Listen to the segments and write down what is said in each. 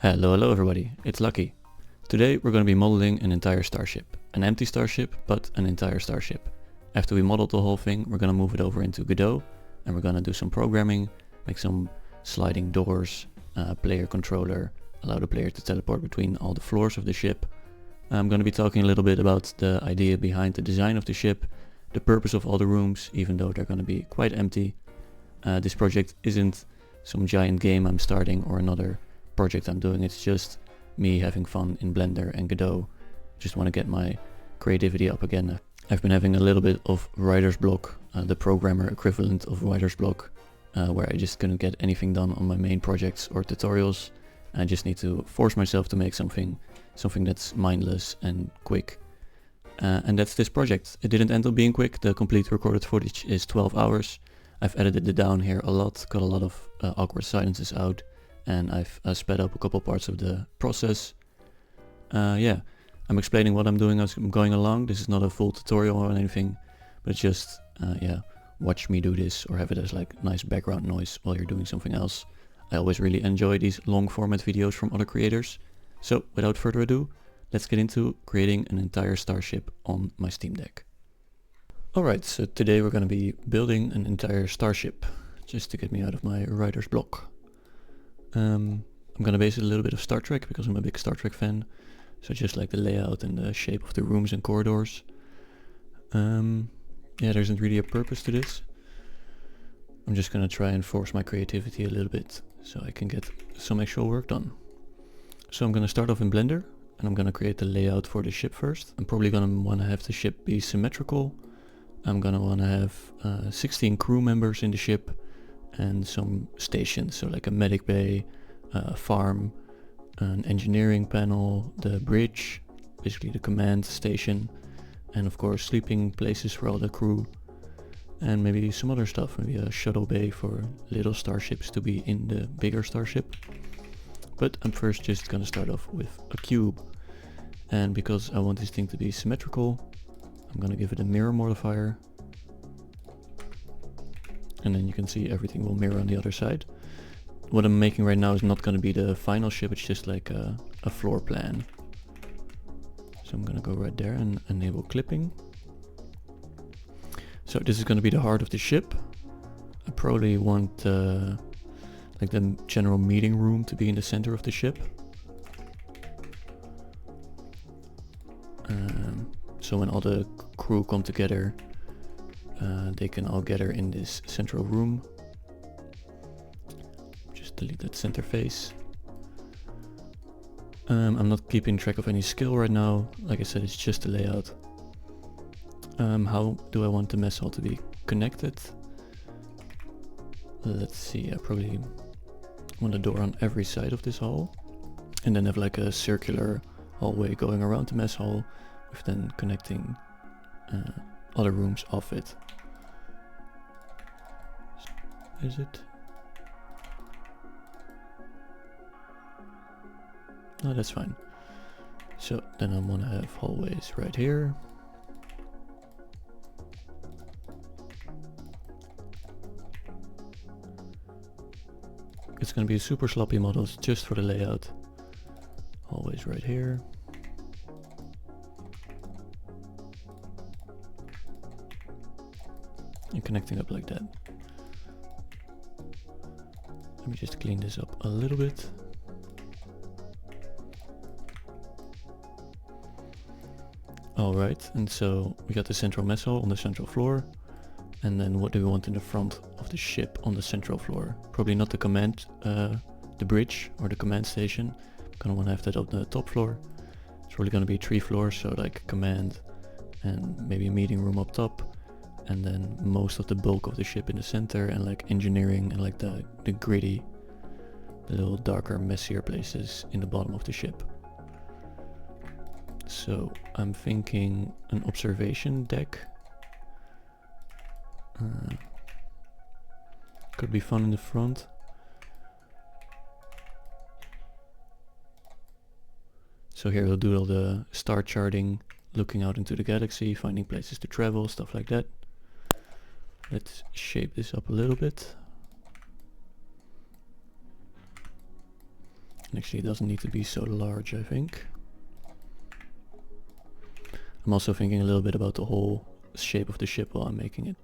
Hello everybody, it's Lucky. Today we're going to be modeling an entire starship. An empty starship, but an entire starship. After we modeled the whole thing, we're going to move it over into Godot, and we're going to do some programming, make some sliding doors, player controller, allow the player to teleport between all the floors of the ship. I'm going to be talking a little bit about the idea behind the design of the ship, the purpose of all the rooms, even though they're going to be quite empty. This project isn't some giant game I'm starting or another project I'm doing, it's just me having fun in Blender and Godot. Just want to get my creativity up again. I've been having a little bit of writer's block, the programmer equivalent of writer's block, where I just couldn't get anything done on my main projects or tutorials. I just need to force myself to make something that's mindless and quick. And that's this project. It didn't end up being quick. The complete recorded footage is 12 hours. I've edited it down here a lot, got a lot of awkward silences out, and I've sped up a couple parts of the process. Yeah, I'm explaining what I'm doing as I'm going along. This is not a full tutorial or anything, but it's just, yeah, watch me do this or have it as like nice background noise while you're doing something else. I always really enjoy these long format videos from other creators. So without further ado, let's get into creating an entire starship on my Steamdeck. Alright, so today we're going to be building an entire starship, just to get me out of my writer's block. I'm going to base it a little bit of Star Trek, because I'm a big Star Trek fan. So just like the layout and the shape of the rooms and corridors. Yeah, there isn't really a purpose to this. I'm just going to try and force my creativity a little bit, so I can get some actual work done. So I'm going to start off in Blender, and I'm going to create the layout for the ship first. I'm probably going to want to have the ship be symmetrical. I'm going to want to have 16 crew members in the ship and some stations, so like a medic bay, a farm, an engineering panel, the bridge, basically the command station, and of course sleeping places for all the crew, and maybe some other stuff, maybe a shuttle bay for little starships to be in the bigger starship. But I'm first just going to start off with a cube, and because I want this thing to be symmetrical, I'm going to give it a mirror modifier, and then you can see everything will mirror on the other side. What I'm making right now is not going to be the final ship, it's just like a floor plan. So I'm going to go right there and enable clipping. So this is going to be the heart of the ship. I probably want like the general meeting room to be in the center of the ship. So when all the crew come together, they can all gather in this central room. Just delete that center face. I'm not keeping track of any skill right now. Like I said, it's just a layout. How do I want the mess hall to be connected? Let's see, I probably want a door on every side of this hall, and then have like a circular hallway going around the mess hall, with then connecting other rooms off it. Is it? No, that's fine. So then I want to have hallways right here. It's going to be a super sloppy model just for the layout. Hallways right here. And connecting up like that. Let me just clean this up a little bit. Alright, and so we got the central mess hall on the central floor. And then what do we want in the front of the ship on the central floor? Probably not the command, the bridge or the command station. I'm gonna want to have that on the top floor. It's probably gonna be 3 floors, so like command and maybe a meeting room up top. And then most of the bulk of the ship in the center, and like engineering and like the gritty, the little darker, messier places in the bottom of the ship. So I'm thinking an observation deck. Could be fun in the front. So here we'll do all the star charting, looking out into the galaxy, finding places to travel, stuff like that. Let's shape this up a little bit. Actually, it doesn't need to be so large, I think. I'm also thinking a little bit about the whole shape of the ship while I'm making it.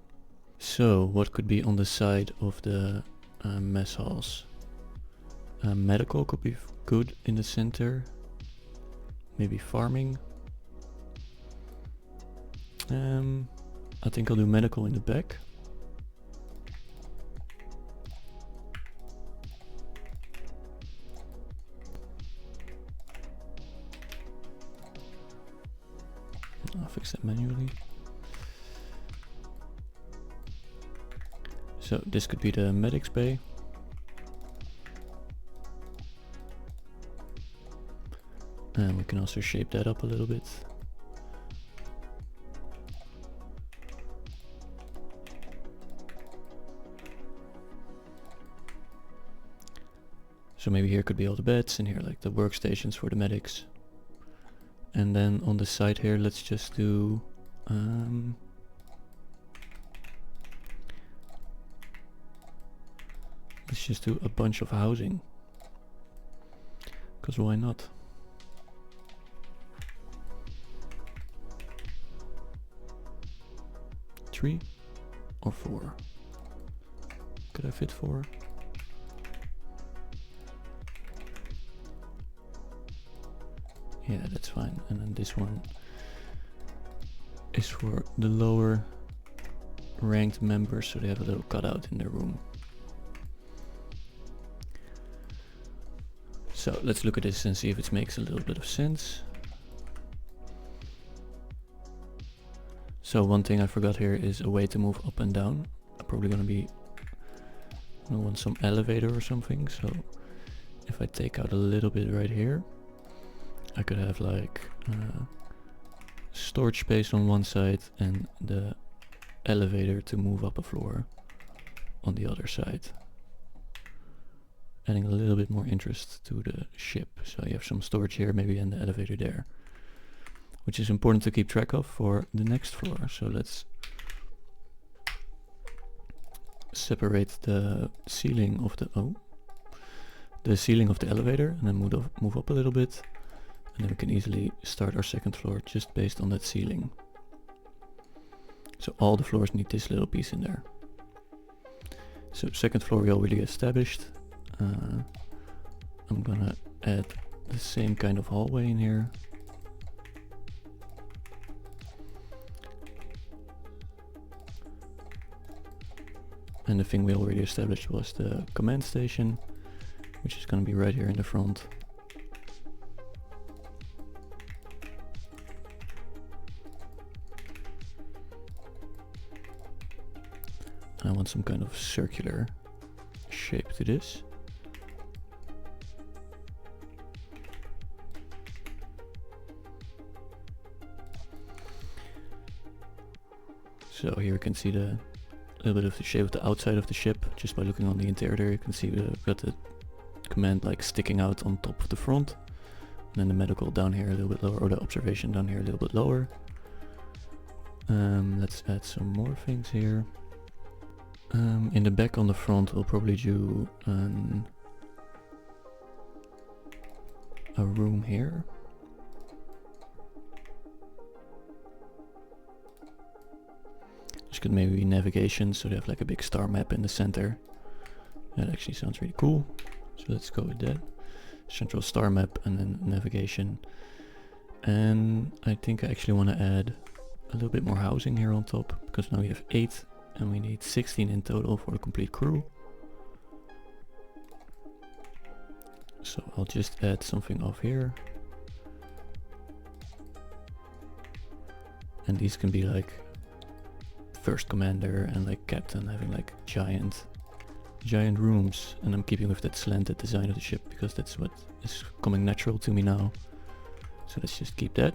So, what could be on the side of the mess halls? Medical could be good in the center. Maybe farming. I think I'll do medical in the back. I'll fix that manually. So this could be the medic's bay. And we can also shape that up a little bit. So maybe here could be all the beds, and here like the workstations for the medics. And then on the side here, let's just do a bunch of housing. Because why not? Three or four? Could I fit four? Yeah, that's fine. And then this one is for the lower ranked members, so they have a little cutout in their room. So let's look at this and see if it makes a little bit of sense. So one thing I forgot here is a way to move up and down. I'm probably gonna want some elevator or something. So if I take out a little bit right here, I could have like storage space on one side and the elevator to move up a floor on the other side. Adding a little bit more interest to the ship. So you have some storage here maybe and the elevator there. Which is important to keep track of for the next floor. So let's separate the ceiling of the ceiling of the elevator and then move up a little bit. And then we can easily start our second floor just based on that ceiling. So all the floors need this little piece in there. So second floor we already established. I'm gonna add the same kind of hallway in here. And the thing we already established was the command station, which is gonna be right here in the front. I want some kind of circular shape to this. So here you can see the little bit of the shape of the outside of the ship. Just by looking on the interior, you can see we've got the command like sticking out on top of the front. And then the medical down here a little bit lower, or the observation down here a little bit lower. Let's add some more things here. In the back on the front we'll probably do a room here. This could maybe be navigation, so they have like a big star map in the center. That actually sounds really cool. So let's go with that. Central star map and then navigation. And I think I actually want to add a little bit more housing here on top, because now we have 8 and we need 16 in total for the complete crew. So I'll just add something off here. And these can be like first commander and like captain having like giant rooms, and I'm keeping with that slanted design of the ship because that's what is coming natural to me now. So let's just keep that.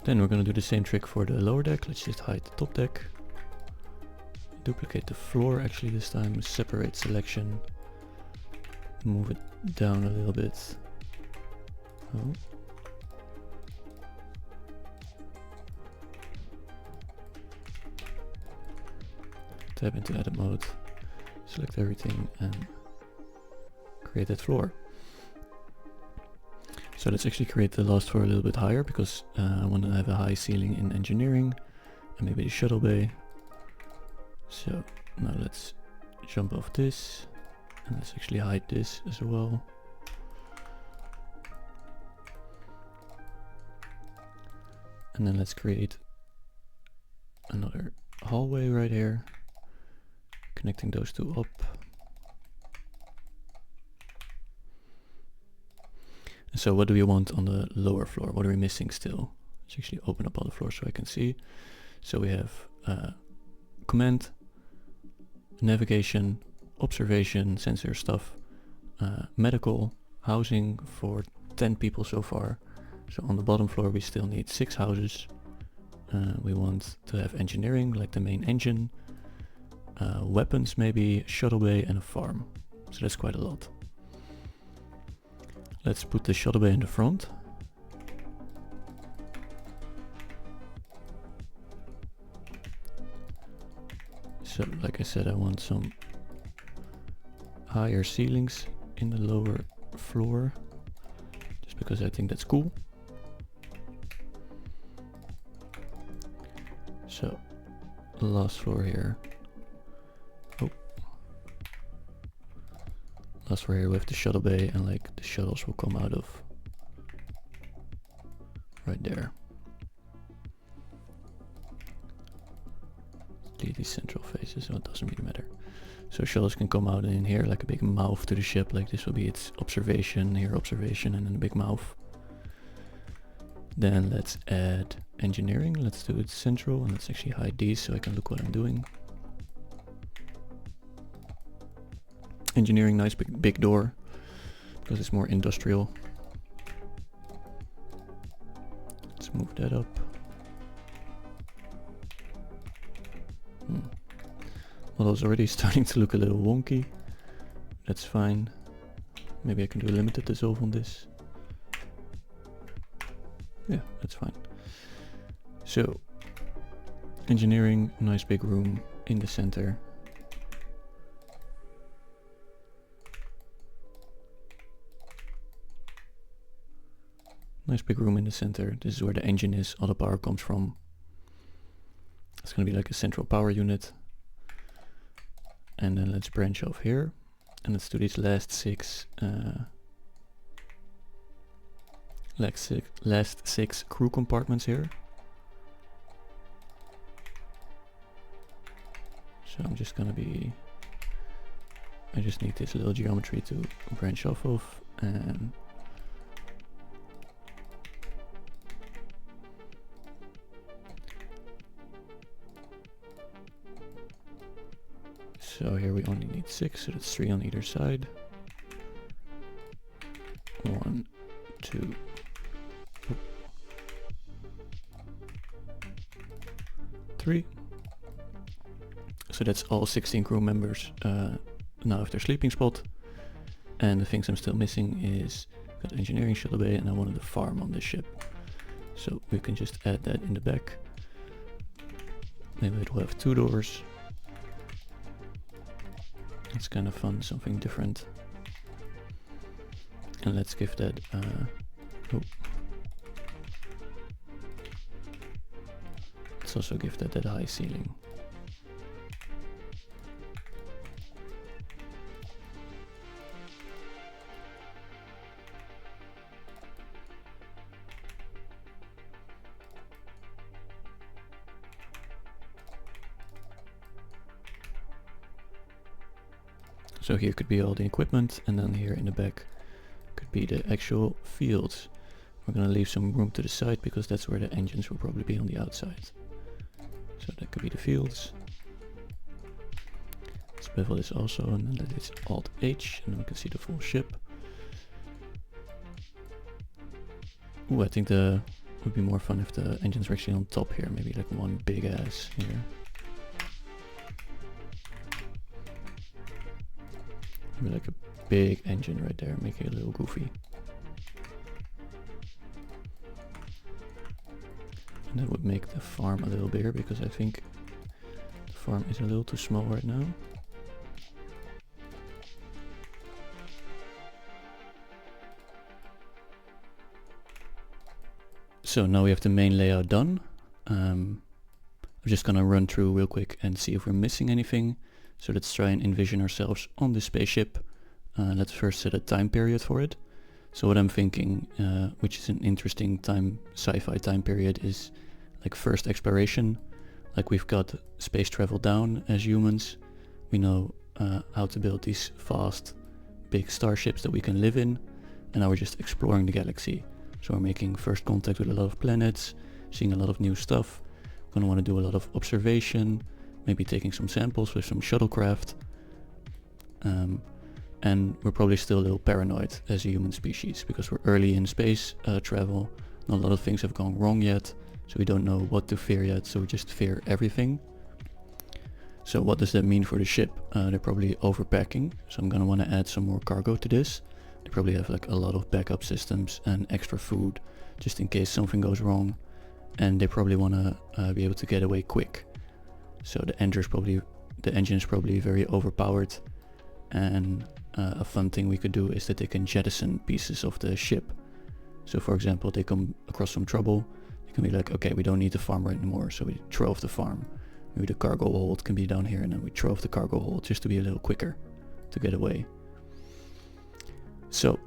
Then we're gonna do the same trick for the lower deck. Let's just hide the top deck. Duplicate the floor actually this time, separate selection, move it down a little bit. Oh. Tab into edit mode, select everything and create that floor. So let's actually create the last floor a little bit higher, because I want to have a high ceiling in engineering, and maybe the shuttle bay. So now let's jump off this, and let's actually hide this as well. And then let's create another hallway right here, connecting those two up. And so what do we want on the lower floor? What are we missing still? Let's actually open up all the floors so I can see. So we have command, navigation, observation, sensor stuff, medical, housing for 10 people so far. So on the bottom floor we still need 6 houses. We want to have engineering, like the main engine, weapons maybe, shuttle bay and a farm. So that's quite a lot. Let's put the shuttle bay in the front. So like I said, I want some higher ceilings in the lower floor, just because I think that's cool. So the last floor here. Oh. Last floor here with the shuttle bay, and like the shuttles will come out of right there. Delete these central faces, so it doesn't really matter. So shuttles can come out in here like a big mouth to the ship, like this will be its observation, here observation, and then a big mouth. Then let's add engineering, let's do it central, and let's actually hide these so I can look what I'm doing. Engineering, nice big door, because it's more industrial. Let's move that up. Model's already starting to look a little wonky. That's fine. Maybe I can do a limited dissolve on this. Yeah, that's fine. So, engineering, nice big room in the center. Nice big room in the center. This is where the engine is, all the power comes from. It's gonna be like a central power unit. And then let's branch off here, and let's do these last six crew compartments here. So I'm just gonna be, I just need this little geometry to branch off of, and so here we only need 6, so that's 3 on either side. 1, 2, 3. So that's all 16 crew members now have their sleeping spot. And the things I'm still missing is got engineering shuttle bay, and I wanted a farm on this ship. So we can just add that in the back. Maybe it will have 2 doors. It's kind of fun, something different. And let's give that let's also give that high ceiling. So here could be all the equipment, and then here in the back could be the actual fields. We're gonna leave some room to the side because that's where the engines will probably be on the outside. So that could be the fields. Let's bevel this also, and then let it Alt H, and then we can see the full ship. Ooh, I think it would be more fun if the engines were actually on top here, maybe like one big ass here. Maybe like a big engine right there, make it a little goofy. And that would make the farm a little bigger, because I think the farm is a little too small right now. So now we have the main layout done. I'm just gonna run through real quick and see if we're missing anything. So let's try and envision ourselves on this spaceship. Let's first set a time period for it. So what I'm thinking, which is an interesting sci-fi time period, is like first exploration. Like we've got space travel down as humans. We know how to build these fast, big starships that we can live in. And now we're just exploring the galaxy. So we're making first contact with a lot of planets, seeing a lot of new stuff. We're gonna want to do a lot of observation, maybe taking some samples with some shuttlecraft. And we're probably still a little paranoid as a human species because we're early in space travel. Not a lot of things have gone wrong yet, so we don't know what to fear yet, so we just fear everything. So what does that mean for the ship? They're probably overpacking, so I'm gonna want to add some more cargo to this. They probably have like a lot of backup systems and extra food just in case something goes wrong, and they probably want to be able to get away quick. So the engine is probably very overpowered, and a fun thing we could do is that they can jettison pieces of the ship. So for example, they come across some trouble, they can be like, okay, we don't need the farm right anymore, so we throw off the farm. Maybe the cargo hold can be down here, and then we throw off the cargo hold just to be a little quicker to get away. So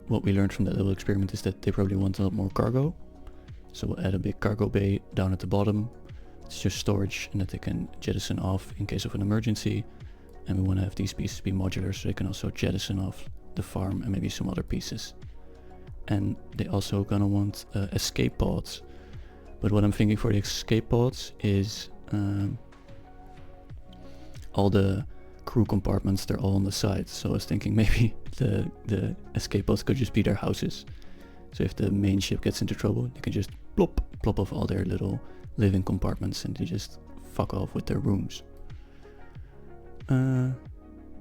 what we learned from that little experiment is that they probably want a lot more cargo. So we'll add a big cargo bay down at the bottom. It's just storage and that they can jettison off in case of an emergency. And we want to have these pieces be modular so they can also jettison off the farm and maybe some other pieces. And they also gonna want escape pods. But what I'm thinking for the escape pods is all the crew compartments, they're all on the side. So I was thinking maybe the escape pods could just be their houses. So if the main ship gets into trouble, they can just plop off all their little living compartments and they just fuck off with their rooms. Yeah,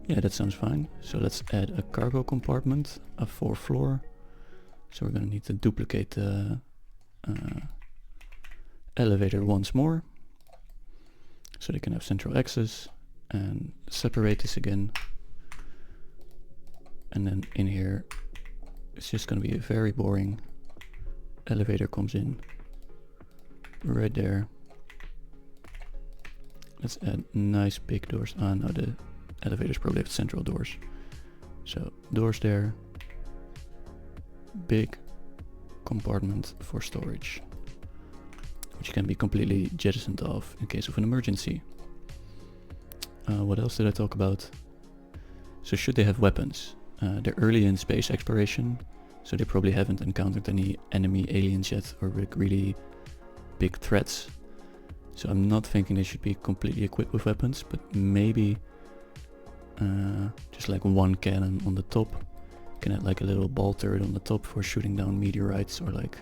that sounds fine. So let's add a cargo compartment, a 4th floor. So we're gonna need to duplicate the elevator once more, so they can have central access, and separate this again. And then in here, it's just gonna be a very boring elevator comes in right there. Let's add nice big doors. No, the elevators probably have central doors. So doors there, big compartment for storage, which can be completely jettisoned off in case of an emergency. What else did I talk about? So should they have weapons? They're early in space exploration, so they probably haven't encountered any enemy aliens yet or really big threats. So I'm not thinking they should be completely equipped with weapons, but maybe just like one cannon on the top. You can add like a little ball turret on the top for shooting down meteorites, or like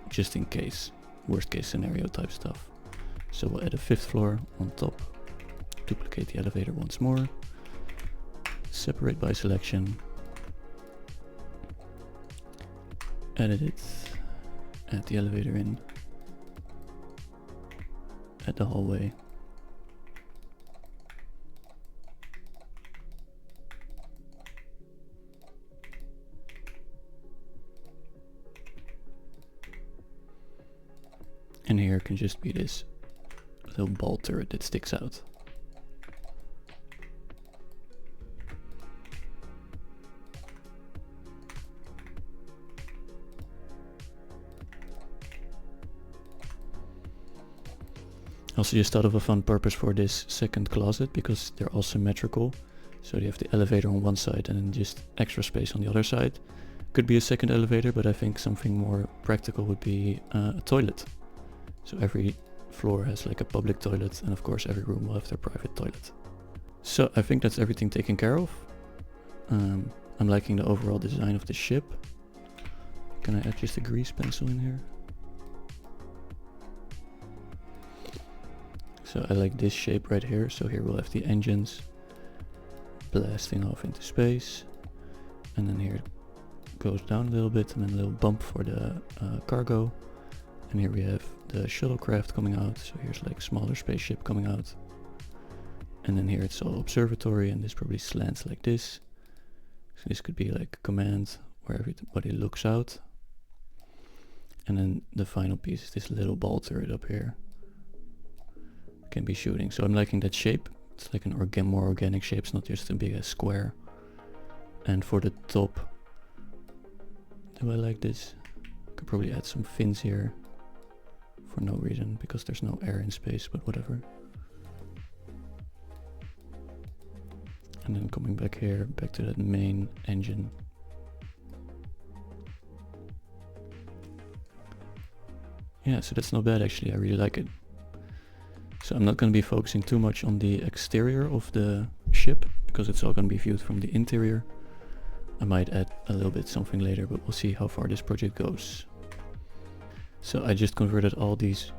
just in case, worst case scenario type stuff. So we'll add a 5th floor on top, duplicate the elevator once more, separate by selection, edit it, add the elevator in, add the hallway, and here can just be this little ball turret that sticks out. Also just thought of a fun purpose for this second closet, because they're all symmetrical. So you have the elevator on one side and then just extra space on the other side. Could be a second elevator, but I think something more practical would be a toilet. So every floor has like a public toilet, and of course every room will have their private toilet. So I think that's everything taken care of. I'm liking the overall design of the ship. Can I add just a grease pencil in here? So I like this shape right here. So here we'll have the engines blasting off into space, and then here it goes down a little bit, and then a little bump for the cargo. And here we have the shuttlecraft coming out, so here's like smaller spaceship coming out. And then here it's all observatory, and this probably slants like this. So this could be like a command where everybody looks out. And then the final piece is this little ball turret up here. Can be shooting. So I'm liking that shape. It's like an more organic shape. It's not just a big ass square. And for the top, do I like this? Could probably add some fins here for no reason, because there's no air in space, but whatever. And then coming back here, back to that main engine. Yeah, so that's not bad actually, I really like it. So I'm not going to be focusing too much on the exterior of the ship, because it's all going to be viewed from the interior. I might add a little bit something later, but we'll see how far this project goes. So I just converted all these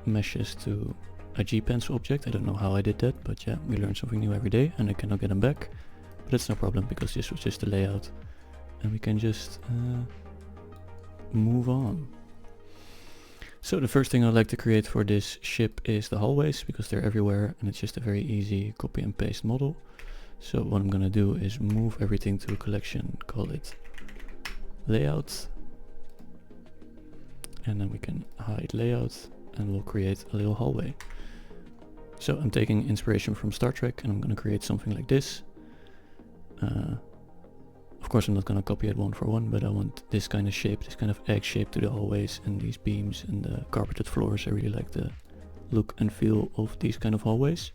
meshes to a G-pencil object. I don't know how I did that, but yeah, we learn something new every day and I cannot get them back. But that's no problem, because this was just a layout. And we can just move on. So the first thing I'd like to create for this ship is the hallways, because they're everywhere and it's just a very easy copy and paste model. So what I'm gonna do is move everything to a collection, call it layout. And then we can hide layout and we'll create a little hallway. So I'm taking inspiration from Star Trek and I'm gonna create something like this. Of course I'm not gonna copy it one for one, but I want this kind of shape, this kind of egg shape to the hallways and these beams and the carpeted floors. I really like the look and feel of these kind of hallways.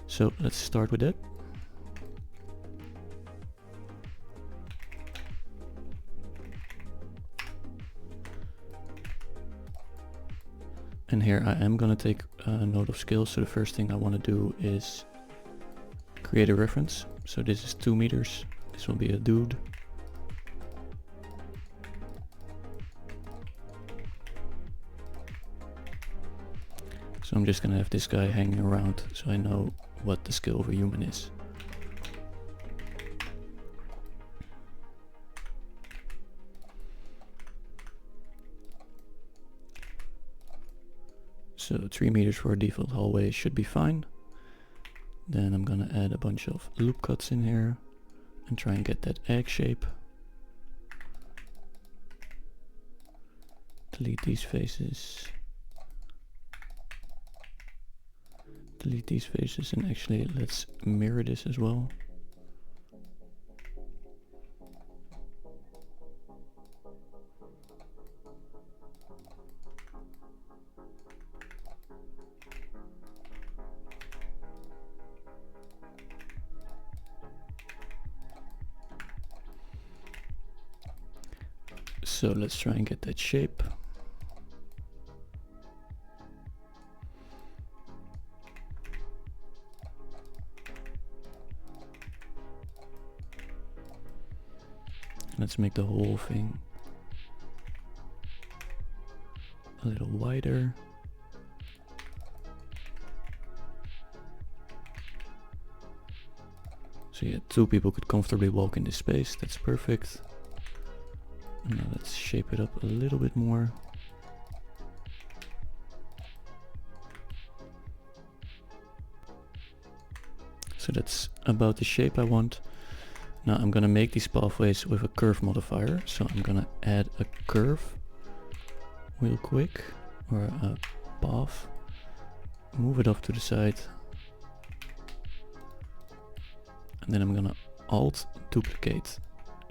So let's start with that. And here I am gonna take a note of scale. So the first thing I want to do is create a reference. So this is 2 meters. This will be a dude. So I'm just gonna have this guy hanging around so I know what the scale of a human is. So 3 meters for a default hallway should be fine. Then I'm gonna add a bunch of loop cuts in here and try and get that egg shape. Delete these faces. Delete these faces, and actually let's mirror this as well. So let's try and get that shape. Let's make the whole thing a little wider. So yeah, 2 people could comfortably walk in this space. That's perfect. And now let's shape it up a little bit more. So that's about the shape I want. Now I'm gonna make these pathways with a curve modifier. So I'm gonna add a curve real quick, or a path. Move it off to the side. And then I'm gonna alt duplicate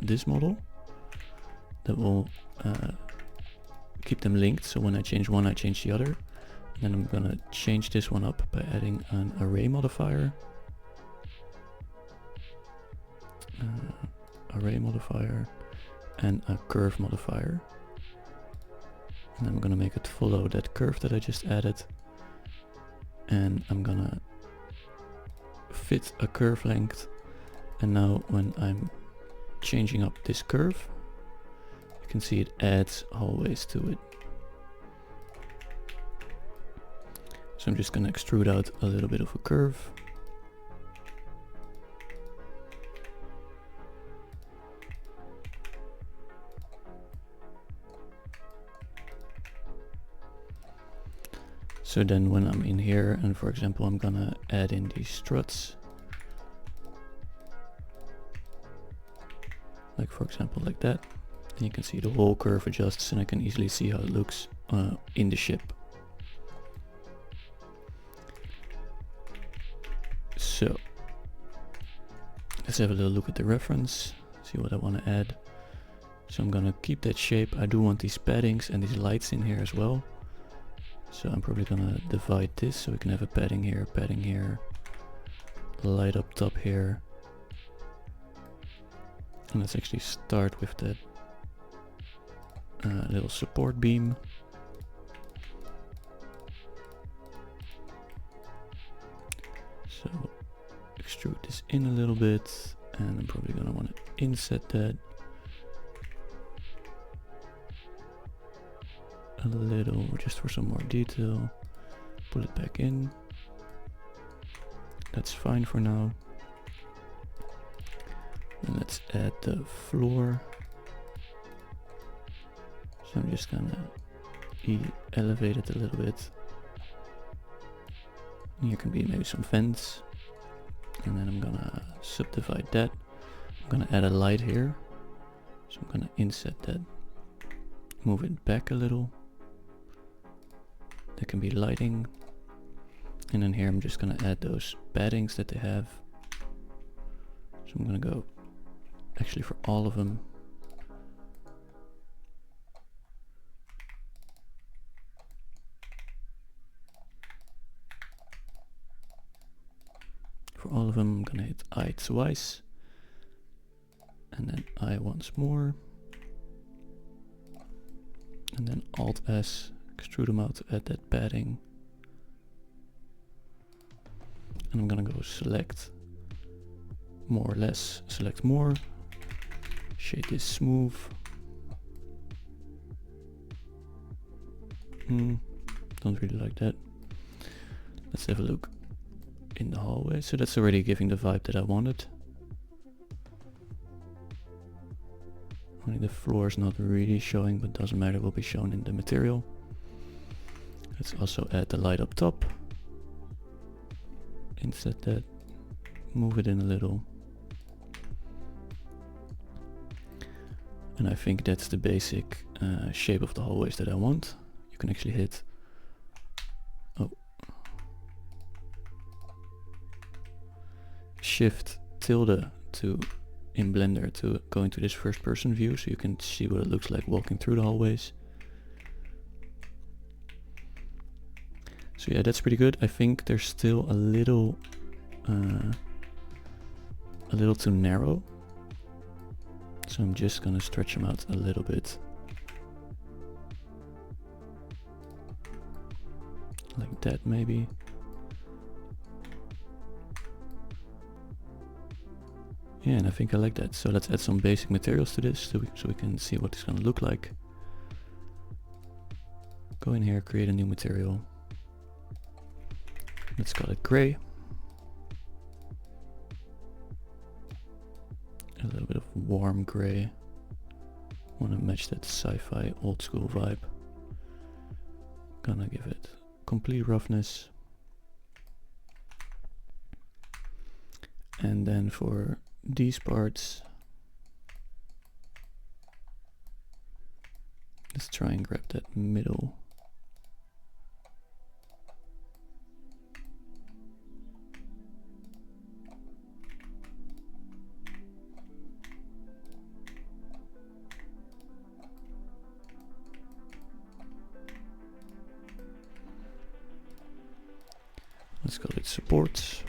this model. That will keep them linked, so when I change one I change the other. And then I'm gonna change this one up by adding an array modifier. Array modifier and a curve modifier. And I'm gonna make it follow that curve that I just added. And I'm gonna fit a curve length. And now when I'm changing up this curve, you can see it adds hallways to it. So I'm just gonna extrude out a little bit of a curve. So then when I'm in here, and for example I'm gonna add in these struts, like for example like that, Then you can see the whole curve adjusts, and I can easily see how it looks in the ship. So let's have a little look at the reference, see what I want to add. So I'm gonna keep that shape. I do want these paddings and these lights in here as well. So I'm probably gonna divide this so we can have a padding here, light up top here. And let's actually start with that little support beam. So extrude this in a little bit, and I'm probably gonna want to inset that a little just for some more detail. Pull it back in. That's fine for now. And let's add the floor. So I'm just gonna elevate it a little bit. Here can be maybe some vents. And then I'm gonna subdivide that. I'm gonna add a light here. So I'm gonna inset that. Move it back a little. There can be lighting. And then here I'm just gonna add those paddings that they have. So I'm gonna go actually for all of them. For all of them I'm gonna hit I twice. And then I once more. And then Alt S, extrude them out to add that padding. And I'm gonna go select more or less, select more, shade this smooth. Don't really like that. Let's have a look in the hallway. So that's already giving the vibe that I wanted. Only the floor is not really showing, but doesn't matter, will be shown in the material. Let's also add the light up top. Inset that, move it in a little. And I think that's the basic shape of the hallways that I want. You can actually hit Shift tilde to in Blender to go into this first person view, so you can see what it looks like walking through the hallways. So yeah, that's pretty good. I think they're still a little too narrow. So I'm just gonna stretch them out a little bit. Like that maybe. Yeah, and I think I like that. So let's add some basic materials to this so we can see what it's gonna look like. Go in here, create a new material. Let's call it gray. A little bit of warm gray. Want to match that sci-fi old school vibe. Gonna give it complete roughness. And then for these parts, let's try and grab that middle. Let's call it supports.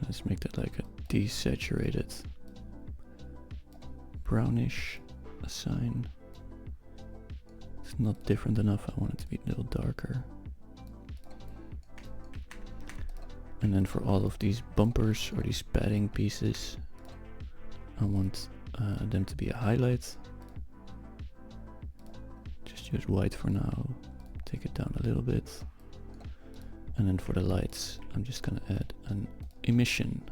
Let's make that like a desaturated brownish assign. It's not different enough. I want it to be a little darker. And then for all of these bumpers or these padding pieces, I want them to be a highlight. Just use white for now. Take it down a little bit. And then for the lights, I'm just gonna add an emission.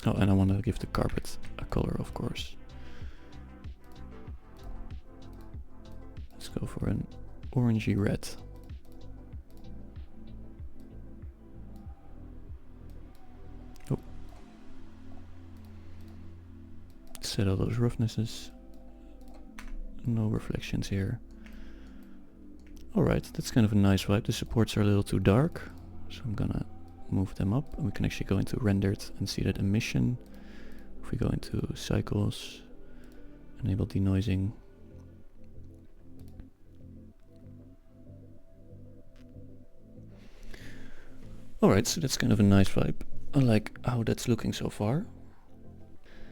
Oh, and I want to give the carpet a color, of course. Let's go for an orangey red. Oh. Set all those roughnesses. No reflections here. Alright, that's kind of a nice vibe. The supports are a little too dark, so I'm gonna move them up, and we can actually go into rendered and see that emission. If we go into cycles, enable denoising. Alright, so that's kind of a nice vibe. I like how that's looking so far.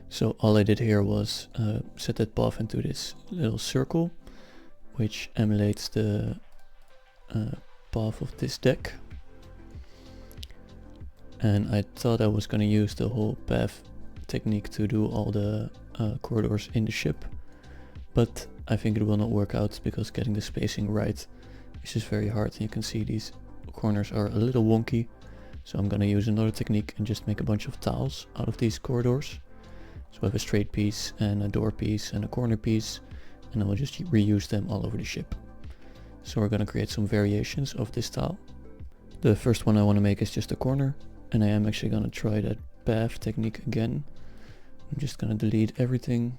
So all I did here was set that path into this little circle, which emulates the path of this deck. And I thought I was going to use the whole path technique to do all the corridors in the ship, but I think it will not work out because getting the spacing right is just very hard, and you can see these corners are a little wonky. So I'm going to use another technique and just make a bunch of tiles out of these corridors. So I have a straight piece and a door piece and a corner piece, and then we'll just reuse them all over the ship. So we're going to create some variations of this tile. The first one I want to make is just a corner, and I am actually going to try that path technique again. I'm just going to delete everything.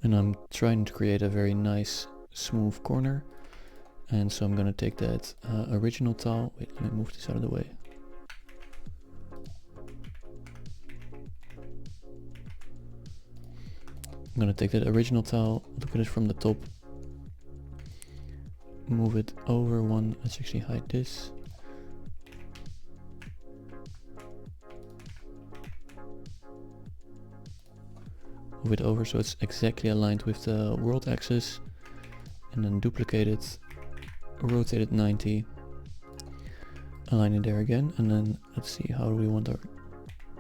And I'm trying to create a very nice smooth corner, and so I'm gonna take that original tile. Wait, let me move this out of the way. I'm gonna take that original tile, look at it from the top, move it over one. Let's actually hide this. Move it over so it's exactly aligned with the world axis, and then duplicate it, rotate it 90, align it there again, and then let's see, how do we want our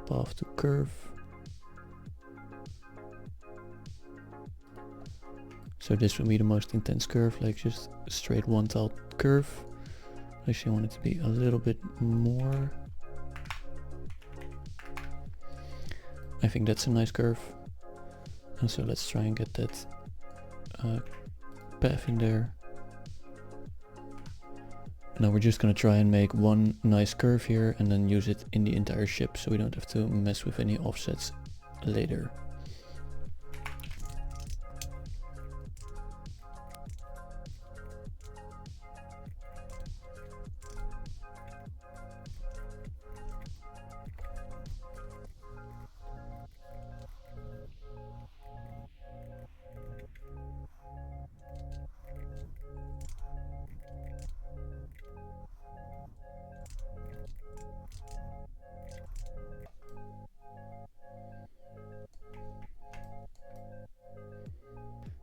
path to curve. So this would be the most intense curve, like just a straight one tile curve. I actually want it to be a little bit more. I think that's a nice curve. And so let's try and get that path in there. Now we're just going to try and make one nice curve here and then use it in the entire ship, so we don't have to mess with any offsets later.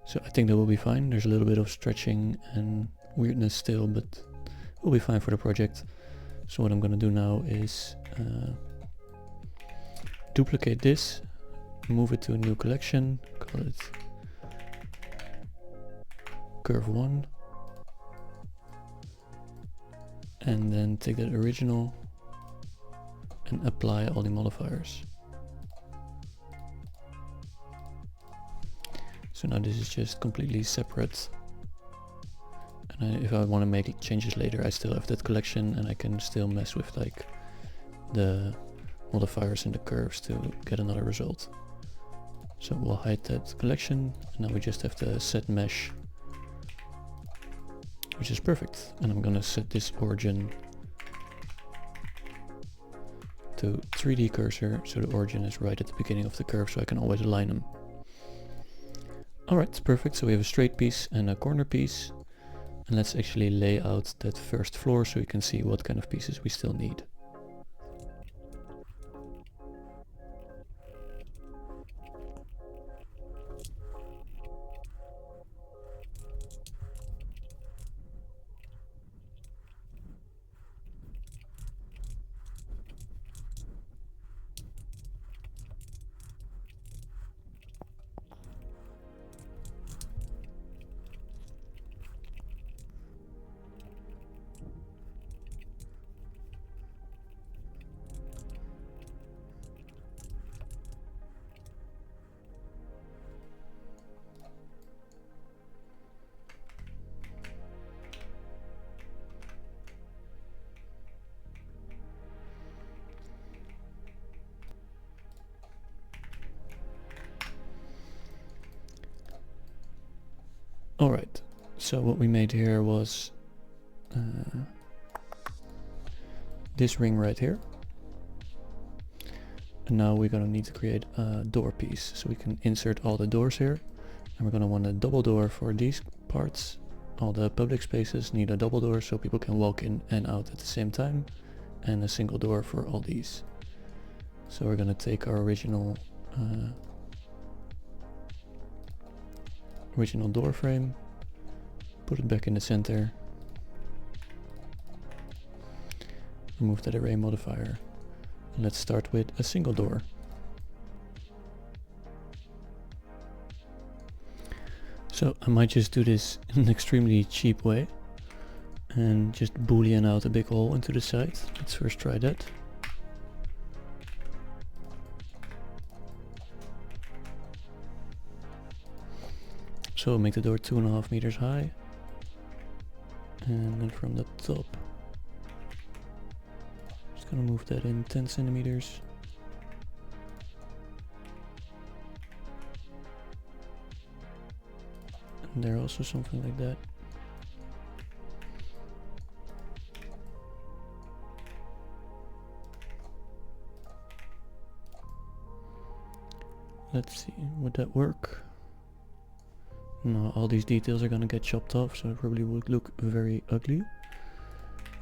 So I think that will be fine. There's a little bit of stretching and weirdness still, but we'll be fine for the project. So what I'm going to do now is duplicate this, move it to a new collection, call it curve 1, and then take that original and apply all the modifiers. So now this is just completely separate, and if I want to make changes later, I still have that collection and I can still mess with like the modifiers and the curves to get another result. So we'll hide that collection, and now we just have the set mesh, which is perfect. And I'm gonna set this origin to 3D cursor, so the origin is right at the beginning of the curve, so I can always align them. Alright, perfect. So we have a straight piece and a corner piece. And let's actually lay out that first floor so we can see what kind of pieces we still need. Alright, so what we made here was this ring right here. And now we're gonna need to create a door piece, so we can insert all the doors here. And we're gonna want a double door for these parts. All the public spaces need a double door so people can walk in and out at the same time, and a single door for all these. So we're gonna take our original door frame, put it back in the center, remove that array modifier, and let's start with a single door. So I might just do this in an extremely cheap way and just boolean out a big hole into the side. Let's first try that. So make the door 2.5 meters high, and then from the top, just gonna move that in 10 centimeters. And there also something like that. Let's see, would that work? No, all these details are gonna get chopped off, so it probably would look very ugly.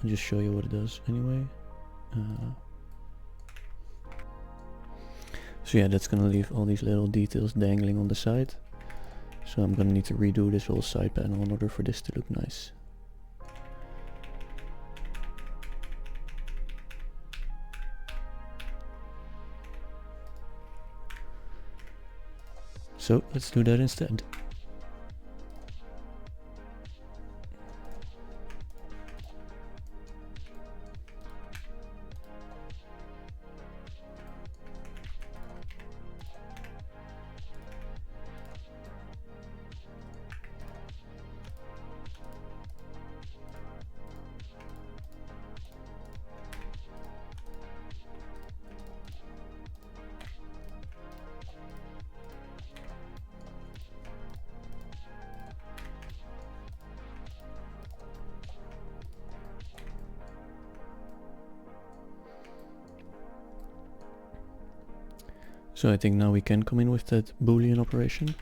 I'll just show you what it does anyway. So yeah, that's gonna leave all these little details dangling on the side. So I'm gonna need to redo this whole side panel in order for this to look nice. So let's do that instead. So I think now we can come in with that Boolean operation.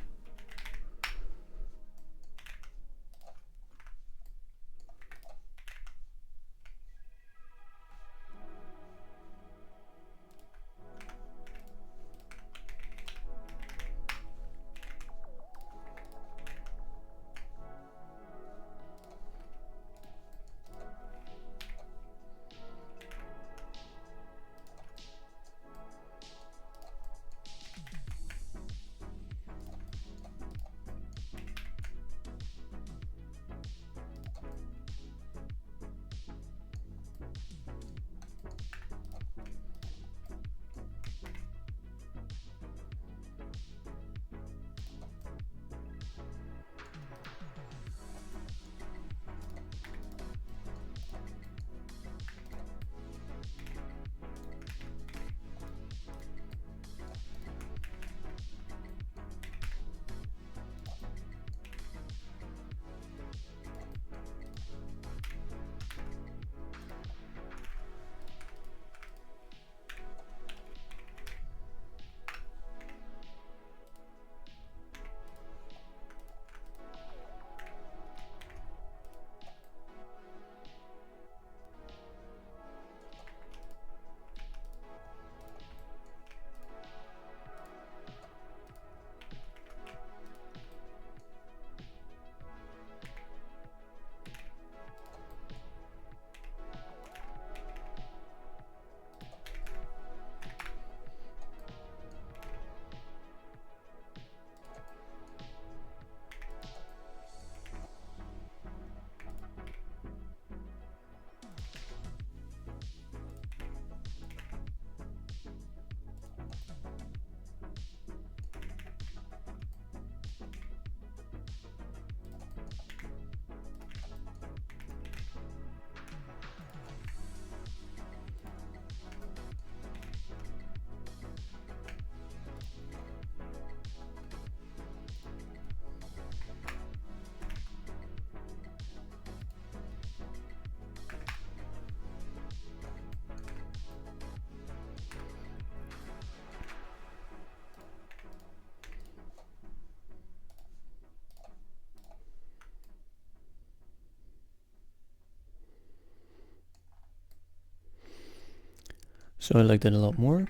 So I like that a lot more.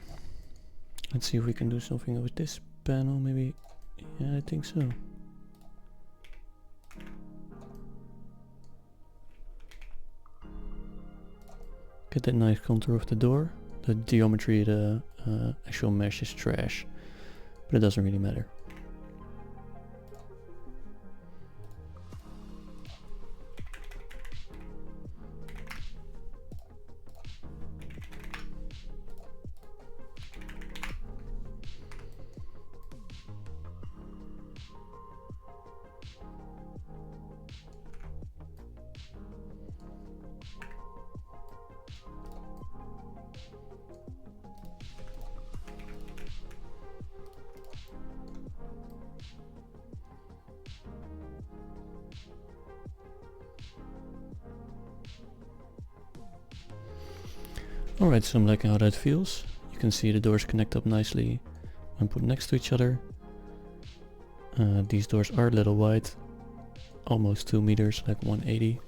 Let's see if we can do something with this panel, maybe. Yeah, I think so. Get that nice contour of the door. The geometry, the actual mesh is trash, but it doesn't really matter. Alright, so I'm liking how that feels. You can see the doors connect up nicely when put next to each other. These doors are a little wide, almost 2 meters, like 180.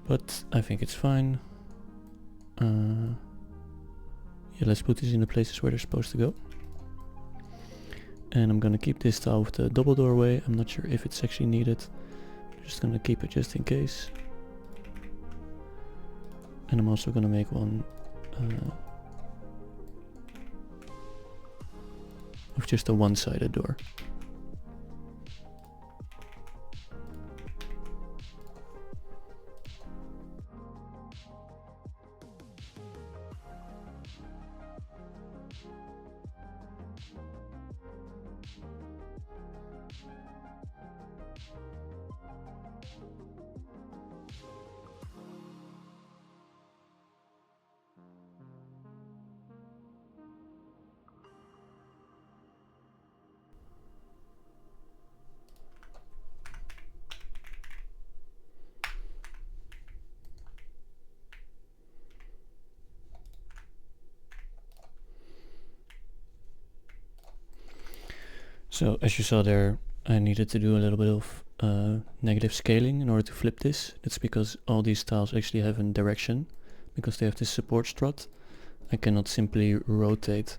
But I think it's fine. Yeah, let's put these in the places where they're supposed to go. And I'm gonna keep this tile with the double doorway. I'm not sure if it's actually needed. I'm just gonna keep it just in case. And I'm also gonna make one with just a one-sided door. So as you saw there, I needed to do a little bit of negative scaling in order to flip this. That's because all these tiles actually have a direction, because they have this support strut. I cannot simply rotate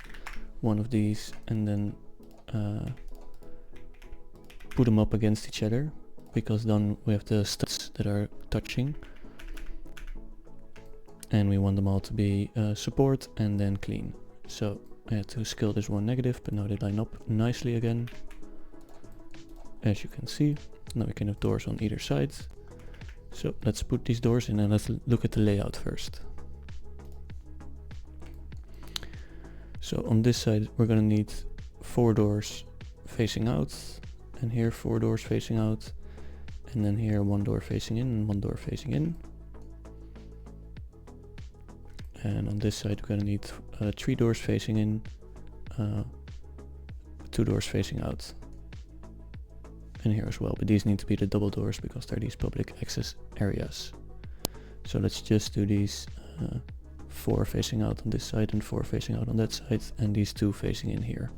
one of these and then put them up against each other, because then we have the studs that are touching. And we want them all to be support and then clean. So I had to scale this one negative, but now they line up nicely again. As you can see, now we can have doors on either side. So let's put these doors in and let's look at the layout first. So on this side we're gonna need 4 doors facing out, and here 4 doors facing out, and then here 1 door facing in and 1 door facing in. And on this side we're gonna need 3 doors facing in, 2 doors facing out. And here as well, but these need to be the double doors because they're these public access areas. So let's just do these 4 facing out on this side and 4 facing out on that side, and these 2 facing in here.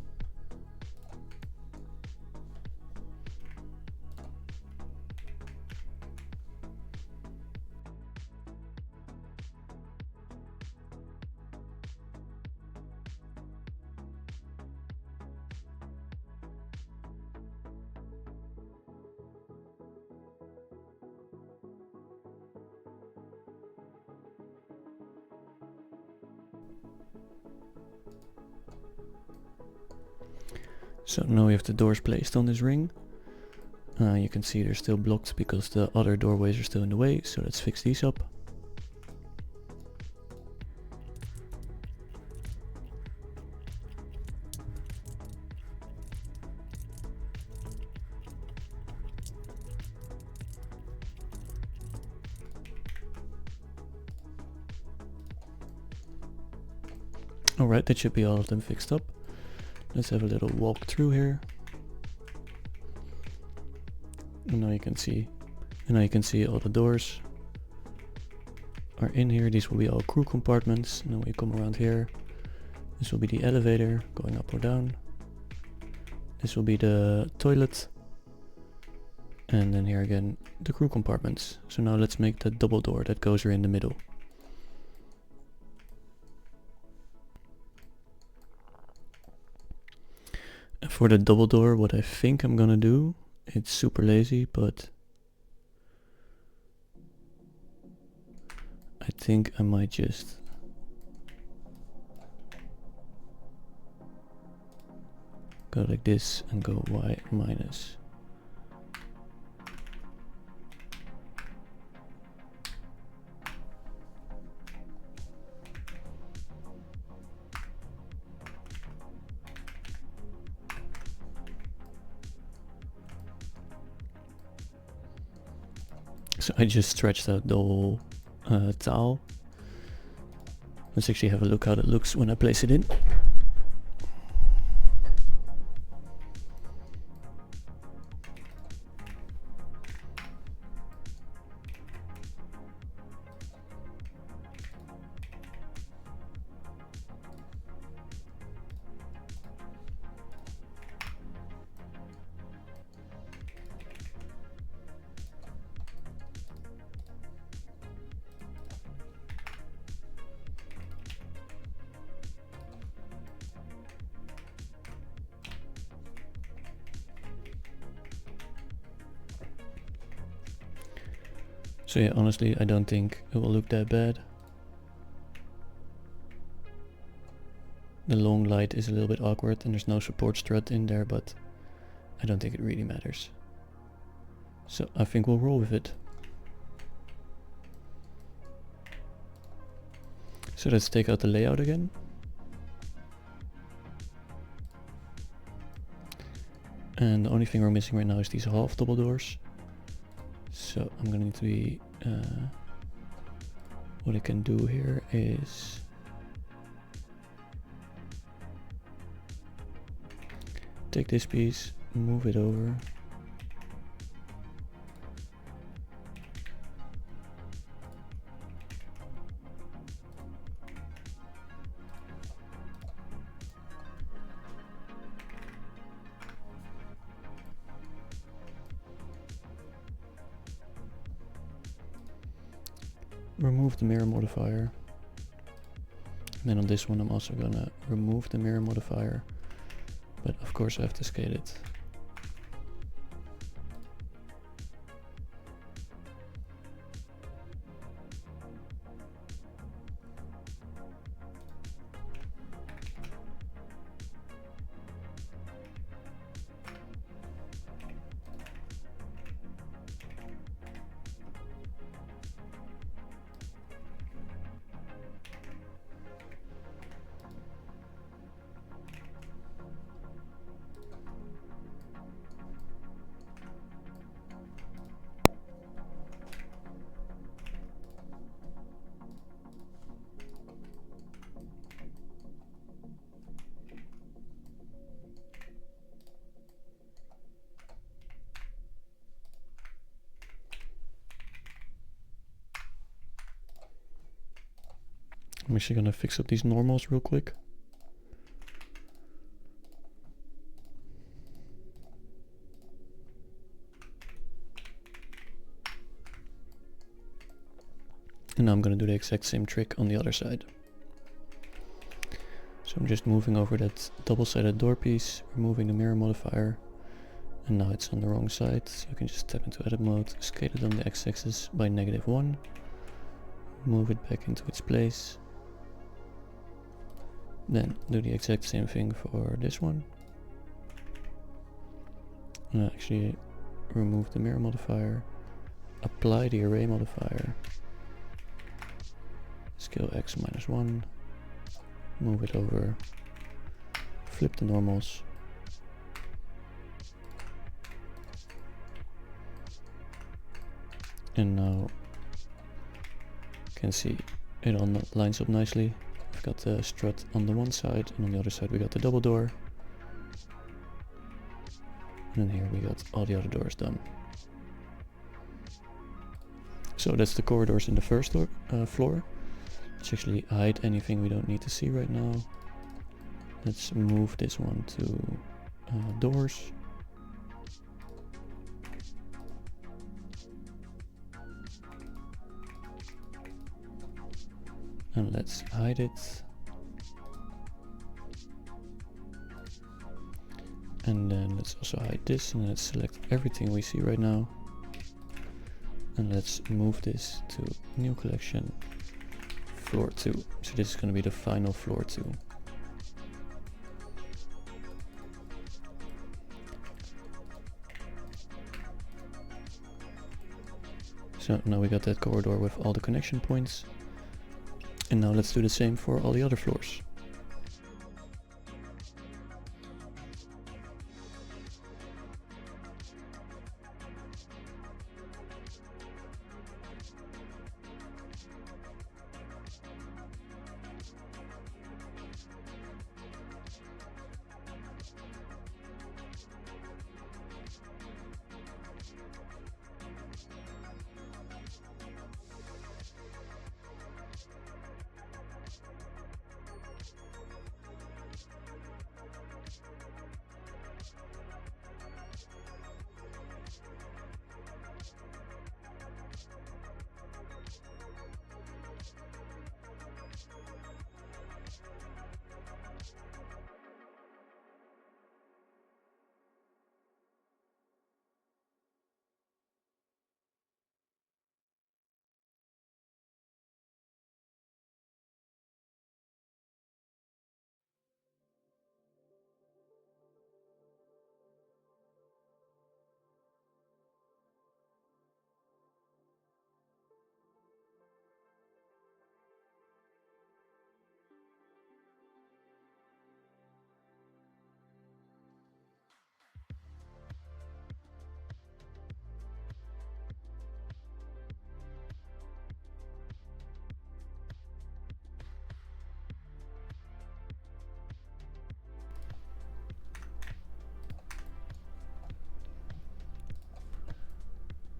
So now we have the doors placed on this ring. You can see they're still blocked because the other doorways are still in the way, so let's fix these up. Alright, that should be all of them fixed up. Let's have a little walk through here. And now you can see all the doors are in here. These will be all crew compartments. And then we come around here. This will be the elevator going up or down. This will be the toilet. And then here again, the crew compartments. So now let's make the double door that goes here in the middle. For the double door, what I think I'm gonna do, it's super lazy, but I think I might just go like this and go y minus. So I just stretched out the whole tile. Let's actually have a look how that looks when I place it in. So yeah, honestly, I don't think it will look that bad. The long light is a little bit awkward and there's no support strut in there, but I don't think it really matters. So I think we'll roll with it. So let's take out the layout again. And the only thing we're missing right now is these half double doors. So I'm gonna need to be, what I can do here is take this piece, move it over. Remove the mirror modifier. And then on this one I'm also gonna remove the mirror modifier, but of course I have to scale it. I'm actually gonna fix up these normals real quick. And now I'm gonna do the exact same trick on the other side. So I'm just moving over that double-sided door piece, removing the mirror modifier, and now it's on the wrong side, so you can just step into edit mode, scale it on the x-axis by -1, move it back into its place, then do the exact same thing for this one. Actually remove the mirror modifier, apply the array modifier, scale x -1, move it over, flip the normals, and now you can see it all lines up nicely. We've got the strut on the one side, and on the other side we got the double door. And here we got all the other doors done. So that's the corridors in the first floor. Let's actually hide anything we don't need to see right now. Let's move this one to doors. And let's hide it. And then let's also hide this, and let's select everything we see right now. And let's move this to new collection, floor 2. So this is going to be the final floor 2. So now we got that corridor with all the connection points. And now let's do the same for all the other floors.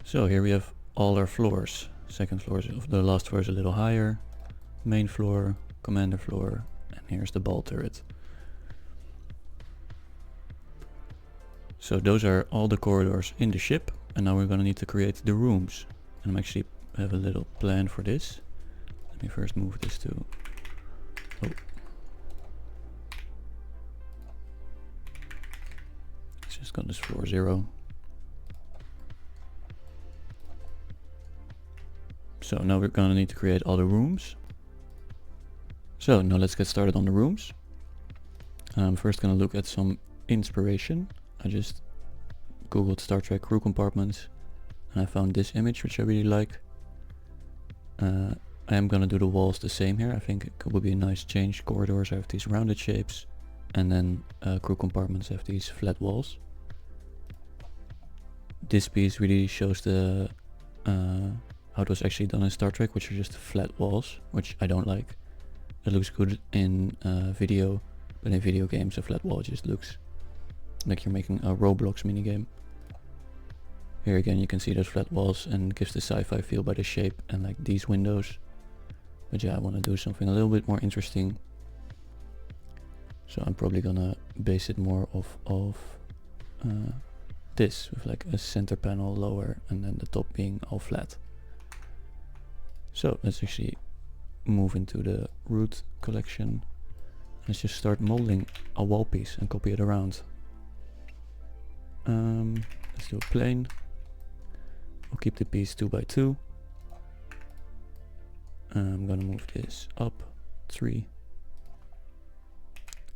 So here we have all our floors. Second floor of the last floor is a little higher. Main floor, commander floor, and here's the ball turret. So those are all the corridors in the ship, and now we're gonna need to create the rooms. And I'm actually have a little plan for this. Let me first move this to... Oh. Let's just got this floor 0. So now we're gonna need to create all the rooms. So now let's get started on the rooms. I'm first gonna look at some inspiration. I just googled Star Trek crew compartments and I found this image which I really like. I am gonna do the walls the same here. I think it would be a nice change. Corridors have these rounded shapes and then crew compartments have these flat walls. This piece really shows the how it was actually done in Star Trek, which are just flat walls, which I don't like. It looks good in video, but in video games a flat wall just looks like you're making a Roblox minigame. Here again you can see those flat walls and gives the sci-fi feel by the shape and like these windows. But yeah, I want to do something a little bit more interesting. So I'm probably gonna base it more off this, with like a center panel lower and then the top being all flat. So let's actually move into the root collection. Let's just start modeling a wall piece and copy it around. Let's do a plane. We'll keep the piece 2 by 2. I'm gonna move this up 3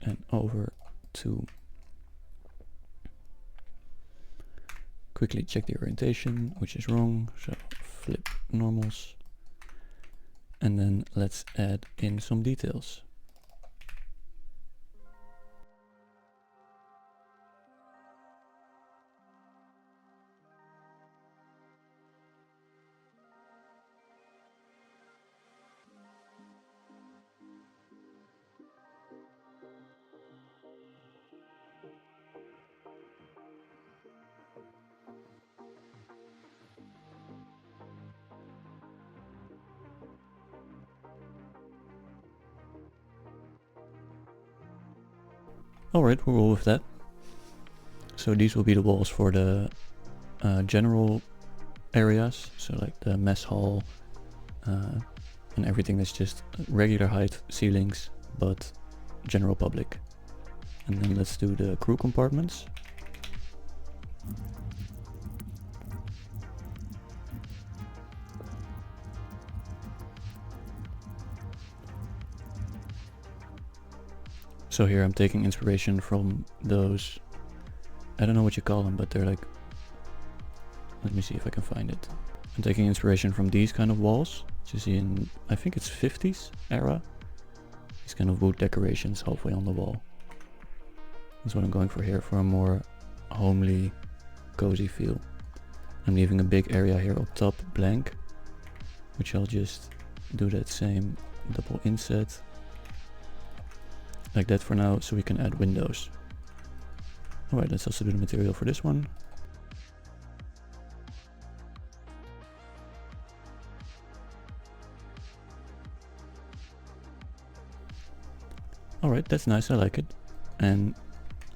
and over 2. Quickly check the orientation, which is wrong, so flip normals. And then let's add in some details. Alright, we'll roll with that. So these will be the walls for the general areas, so like the mess hall and everything that's just regular height ceilings, but general public. And then let's do the crew compartments. So here I'm taking inspiration from those, I don't know what you call them, but they're like, let me see if I can find it. I'm taking inspiration from these kind of walls, which you see in, I think it's 50s era. These kind of wood decorations halfway on the wall. That's what I'm going for here, for a more homely, cozy feel. I'm leaving a big area here up top blank, which I'll just do that same double inset like that for now, so we can add windows. Alright, let's also do the material for this one. Alright, that's nice, I like it. And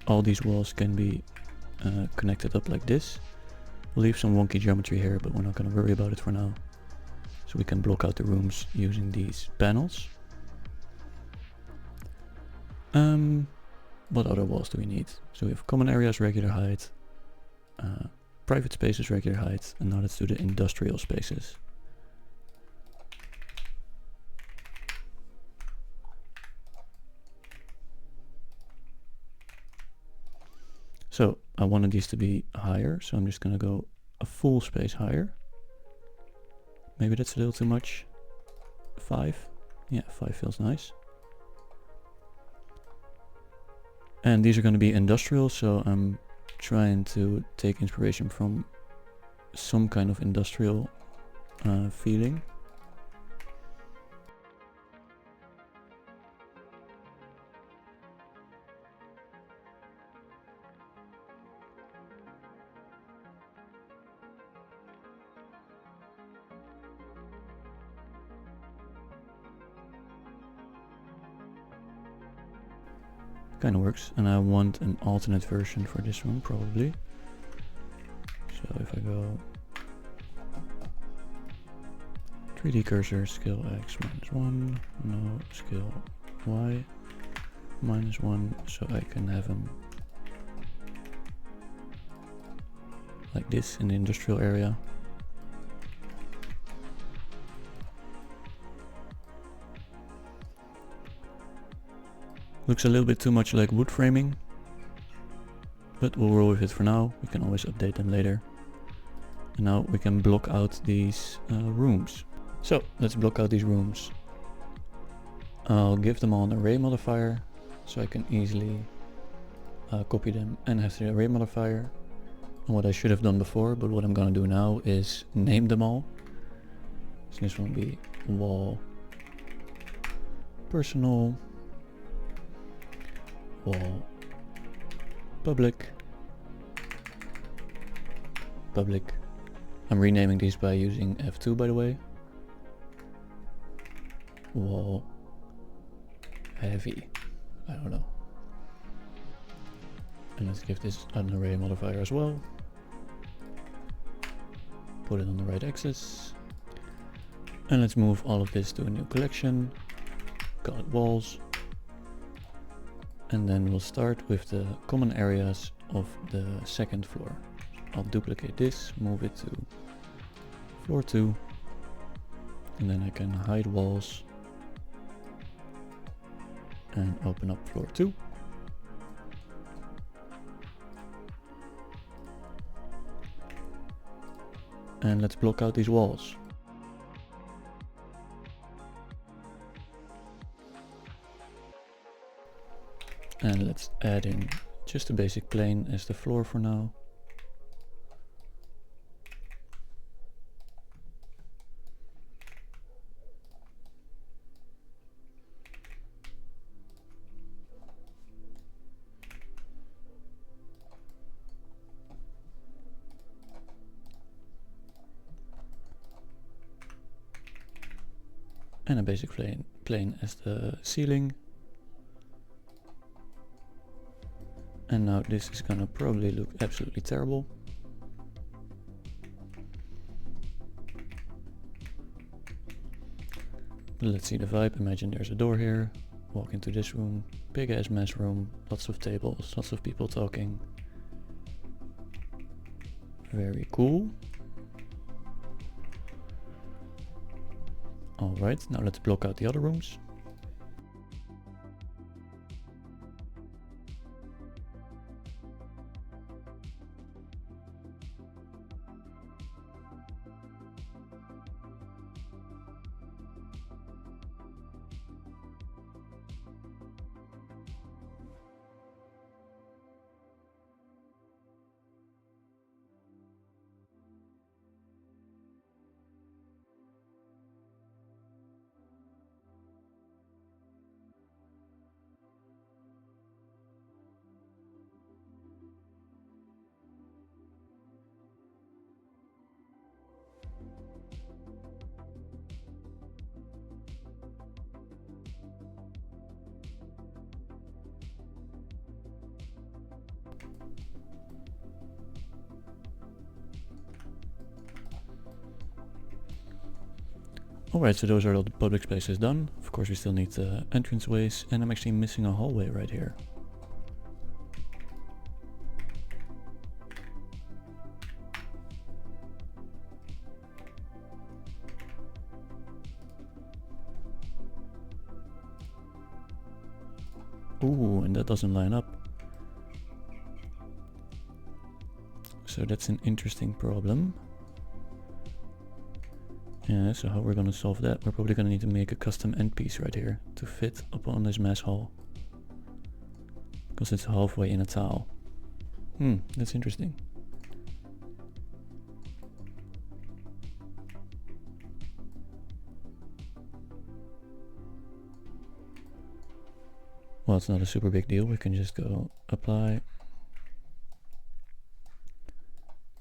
all these walls can be connected up like this. We'll leave some wonky geometry here, but we're not going to worry about it for now. So we can block out the rooms using these panels. What other walls do we need? So we have common areas regular height, private spaces regular height, and now let's do the industrial spaces. So I wanted these to be higher, so I'm just going to go a full space higher. Maybe that's a little too much. 5. Yeah, 5 feels nice. And these are going to be industrial, so I'm trying to take inspiration from some kind of industrial feeling. Kind of works, and I want an alternate version for this one probably. So if I go 3D cursor, scale X -1, no, scale Y -1, so I can have them like this in the industrial area. Looks a little bit too much like wood framing, but we'll roll with it for now. We can always update them later. And now we can block out these rooms. So let's block out these rooms. I'll give them all an array modifier, so I can easily copy them and have the array modifier. And what I should have done before, but what I'm gonna do now is name them all. So this one will be wall personal, wall public, public. I'm renaming these by using F2 by the way. Wall heavy, I don't know. And let's give this an array modifier as well. Put it on the right axis. And let's move all of this to a new collection. Call it walls. And then we'll start with the common areas of the second floor. I'll duplicate this, move it to floor 2. And then I can hide walls. And open up floor 2. And let's block out these walls. And let's add in just a basic plane as the floor for now. And a basic plane as the ceiling. And now this is gonna probably look absolutely terrible. But let's see the vibe. Imagine there's a door here. Walk into this room. Big ass mess room. Lots of tables. Lots of people talking. Very cool. Alright, now let's block out the other rooms. Alright, so those are all the public spaces done. Of course we still need entranceways, and I'm actually missing a hallway right here. Ooh, and that doesn't line up. So that's an interesting problem. Yeah, so how we're gonna solve that? We're probably gonna need to make a custom end piece right here to fit upon this mess hall. Because it's halfway in a tile. That's interesting. Well, it's not a super big deal. We can just go apply.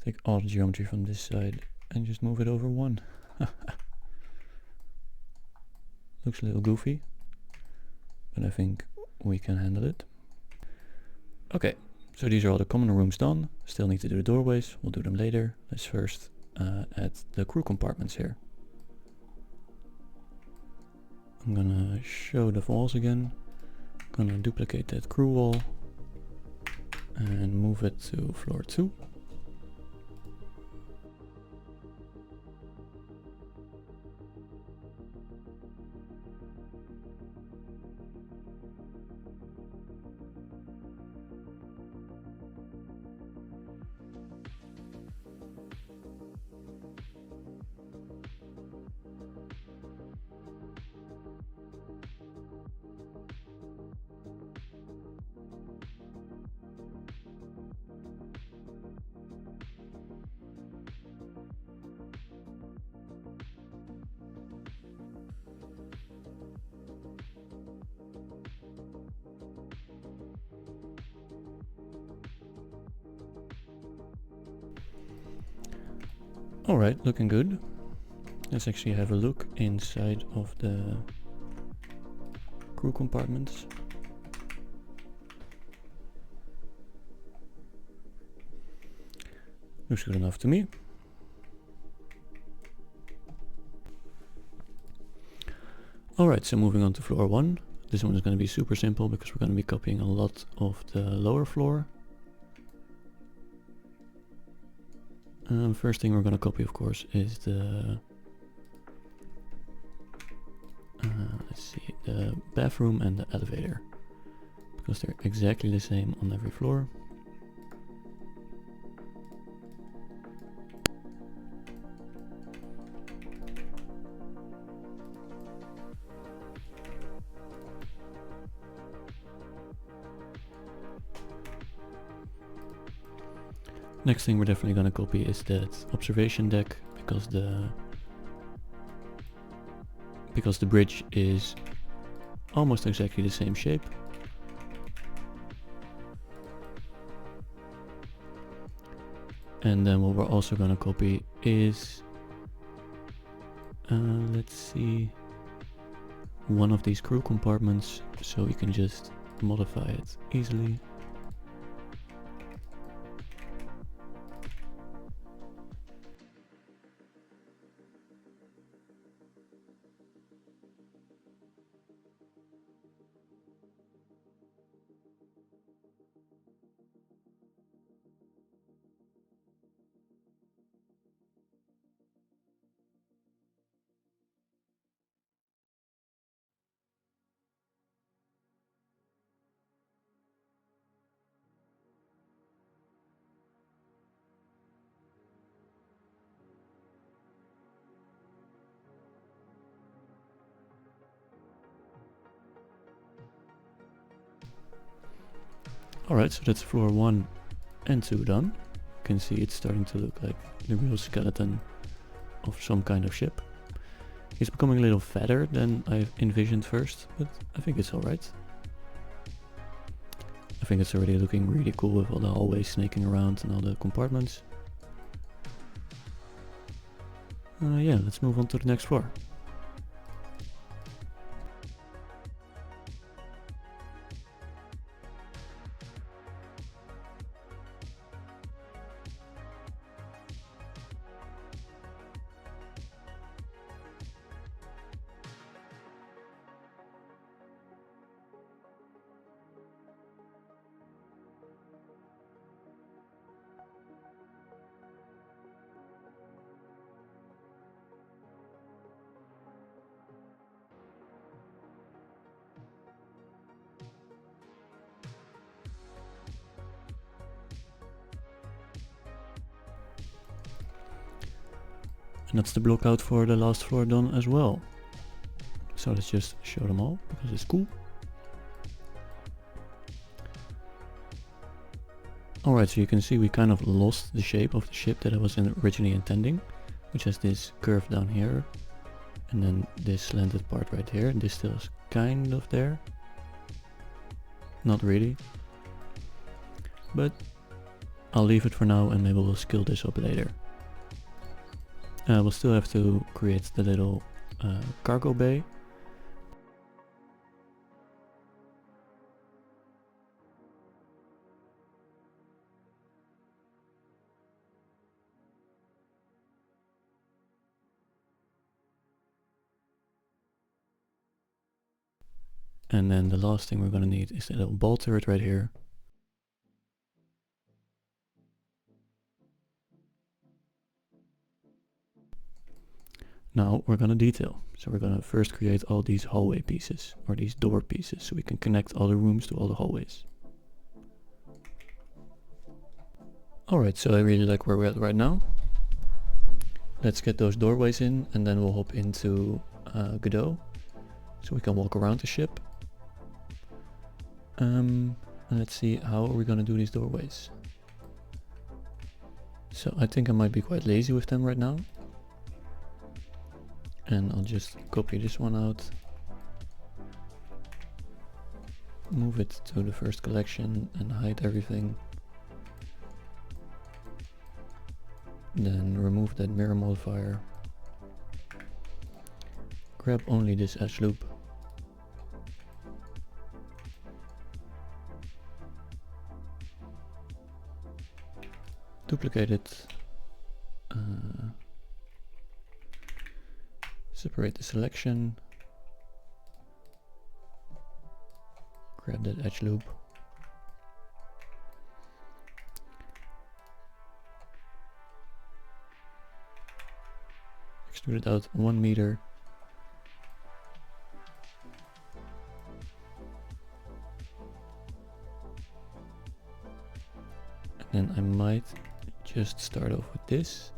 Take all the geometry from this side and just move it over one. Looks a little goofy, but I think we can handle it. Okay, so these are all the common rooms done. Still need to do the doorways. We'll do them later. Let's first add the crew compartments here. I'm gonna show the walls again. Gonna duplicate that crew wall and move it to floor 2. Alright, looking good. Let's actually have a look inside of the crew compartments. Looks good enough to me. Alright, so moving on to floor 1. This one is going to be super simple because we're going to be copying a lot of the lower floor. First thing we're going to copy, of course, is the let's see, the bathroom and the elevator, because they're exactly the same on every floor. Next thing we're definitely going to copy is that observation deck, because the bridge is almost exactly the same shape. And then what we're also going to copy is let's see, one of these crew compartments, so we can just modify it easily. Alright, so that's floor 1 and 2 done. You can see it's starting to look like the real skeleton of some kind of ship. He's becoming a little fatter than I envisioned first, but I think it's alright. I think it's already looking really cool with all the hallways snaking around and all the compartments. Yeah, let's move on to the next floor. And that's the blockout for the last floor done as well. So let's just show them all because it's cool. Alright, so you can see we kind of lost the shape of the ship that I was originally intending, which has this curve down here and then this slanted part right here. This still is kind of there. Not really. But I'll leave it for now and maybe we'll scale this up later. We'll still have to create the little cargo bay. And then the last thing we're gonna need is the little ball turret right here. Now we're gonna detail. So we're gonna first create all these hallway pieces, or these door pieces, so we can connect all the rooms to all the hallways. Alright, so I really like where we're at right now. Let's get those doorways in and then we'll hop into Godot, so we can walk around the ship. And let's see, how are we gonna do these doorways? So I think I might be quite lazy with them right now. And I'll just copy this one out, move it to the first collection and hide everything. Then remove that mirror modifier. Grab only this edge loop. Duplicate it. Separate the selection. Grab that edge loop. Extrude it out 1 meter. And then I might just start off with this.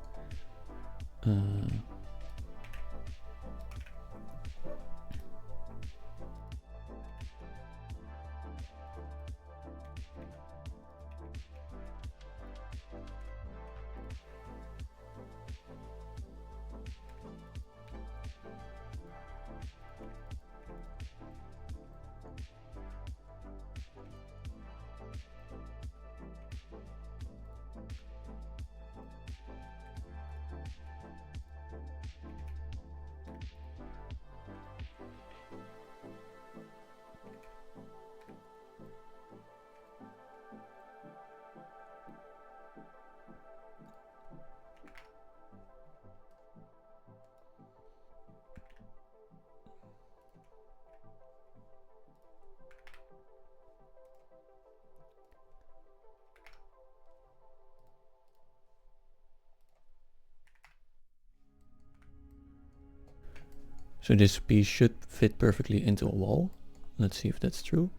So this piece should fit perfectly into a wall. Let's see if that's true.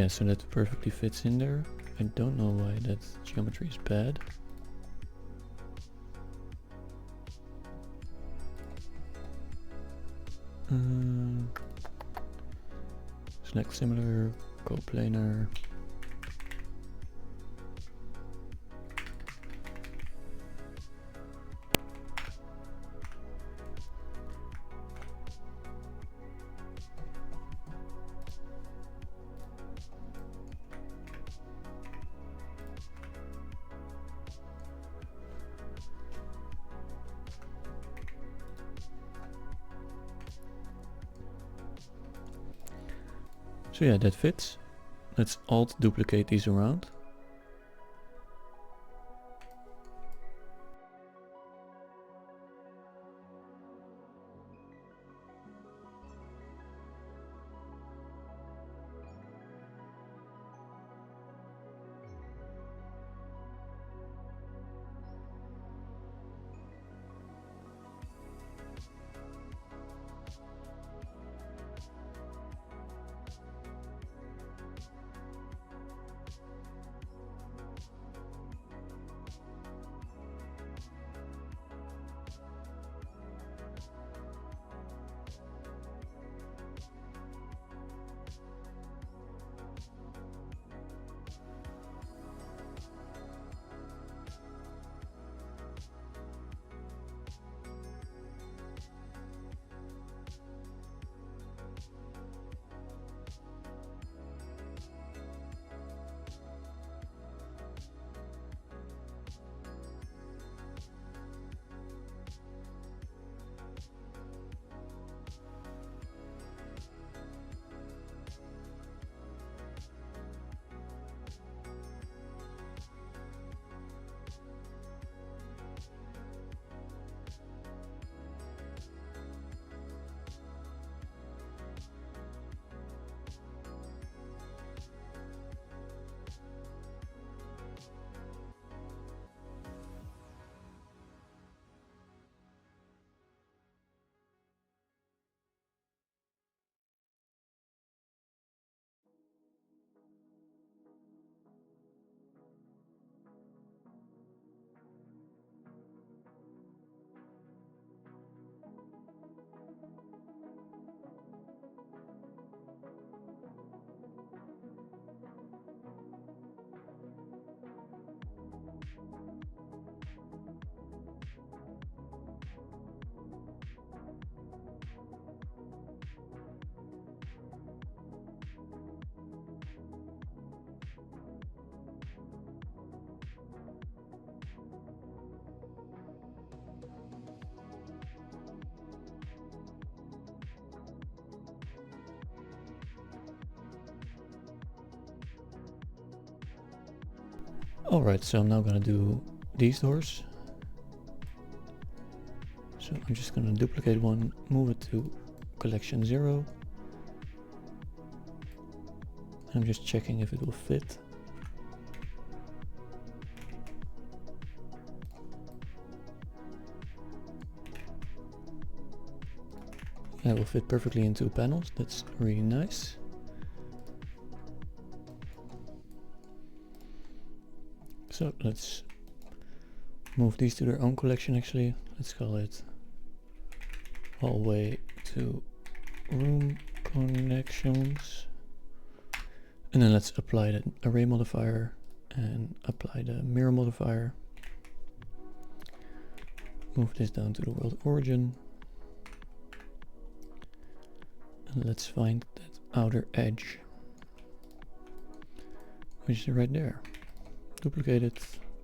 Yeah, so that perfectly fits in there. I don't know why that geometry is bad. Select similar, coplanar. So yeah, that fits. Let's alt duplicate these around. Alright, so I'm now gonna do these doors. So I'm just gonna duplicate one, move it to collection 0. I'm just checking if it will fit. Yeah, it will fit perfectly into panels. That's really nice. So let's move these to their own collection actually. Let's call it hallway to room connections. And then let's apply the array modifier and apply the mirror modifier. Move this down to the world origin. And let's find that outer edge, which is right there. Duplicate it,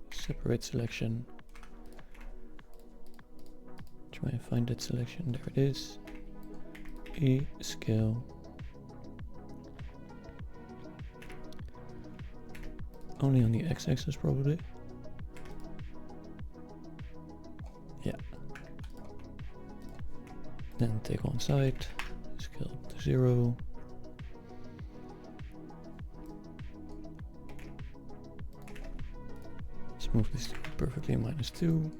separate selection. Try and find that selection, there it is. E scale. Only on the x-axis probably. Yeah. Then take one side, scale to 0. Let's move this to perfectly -2.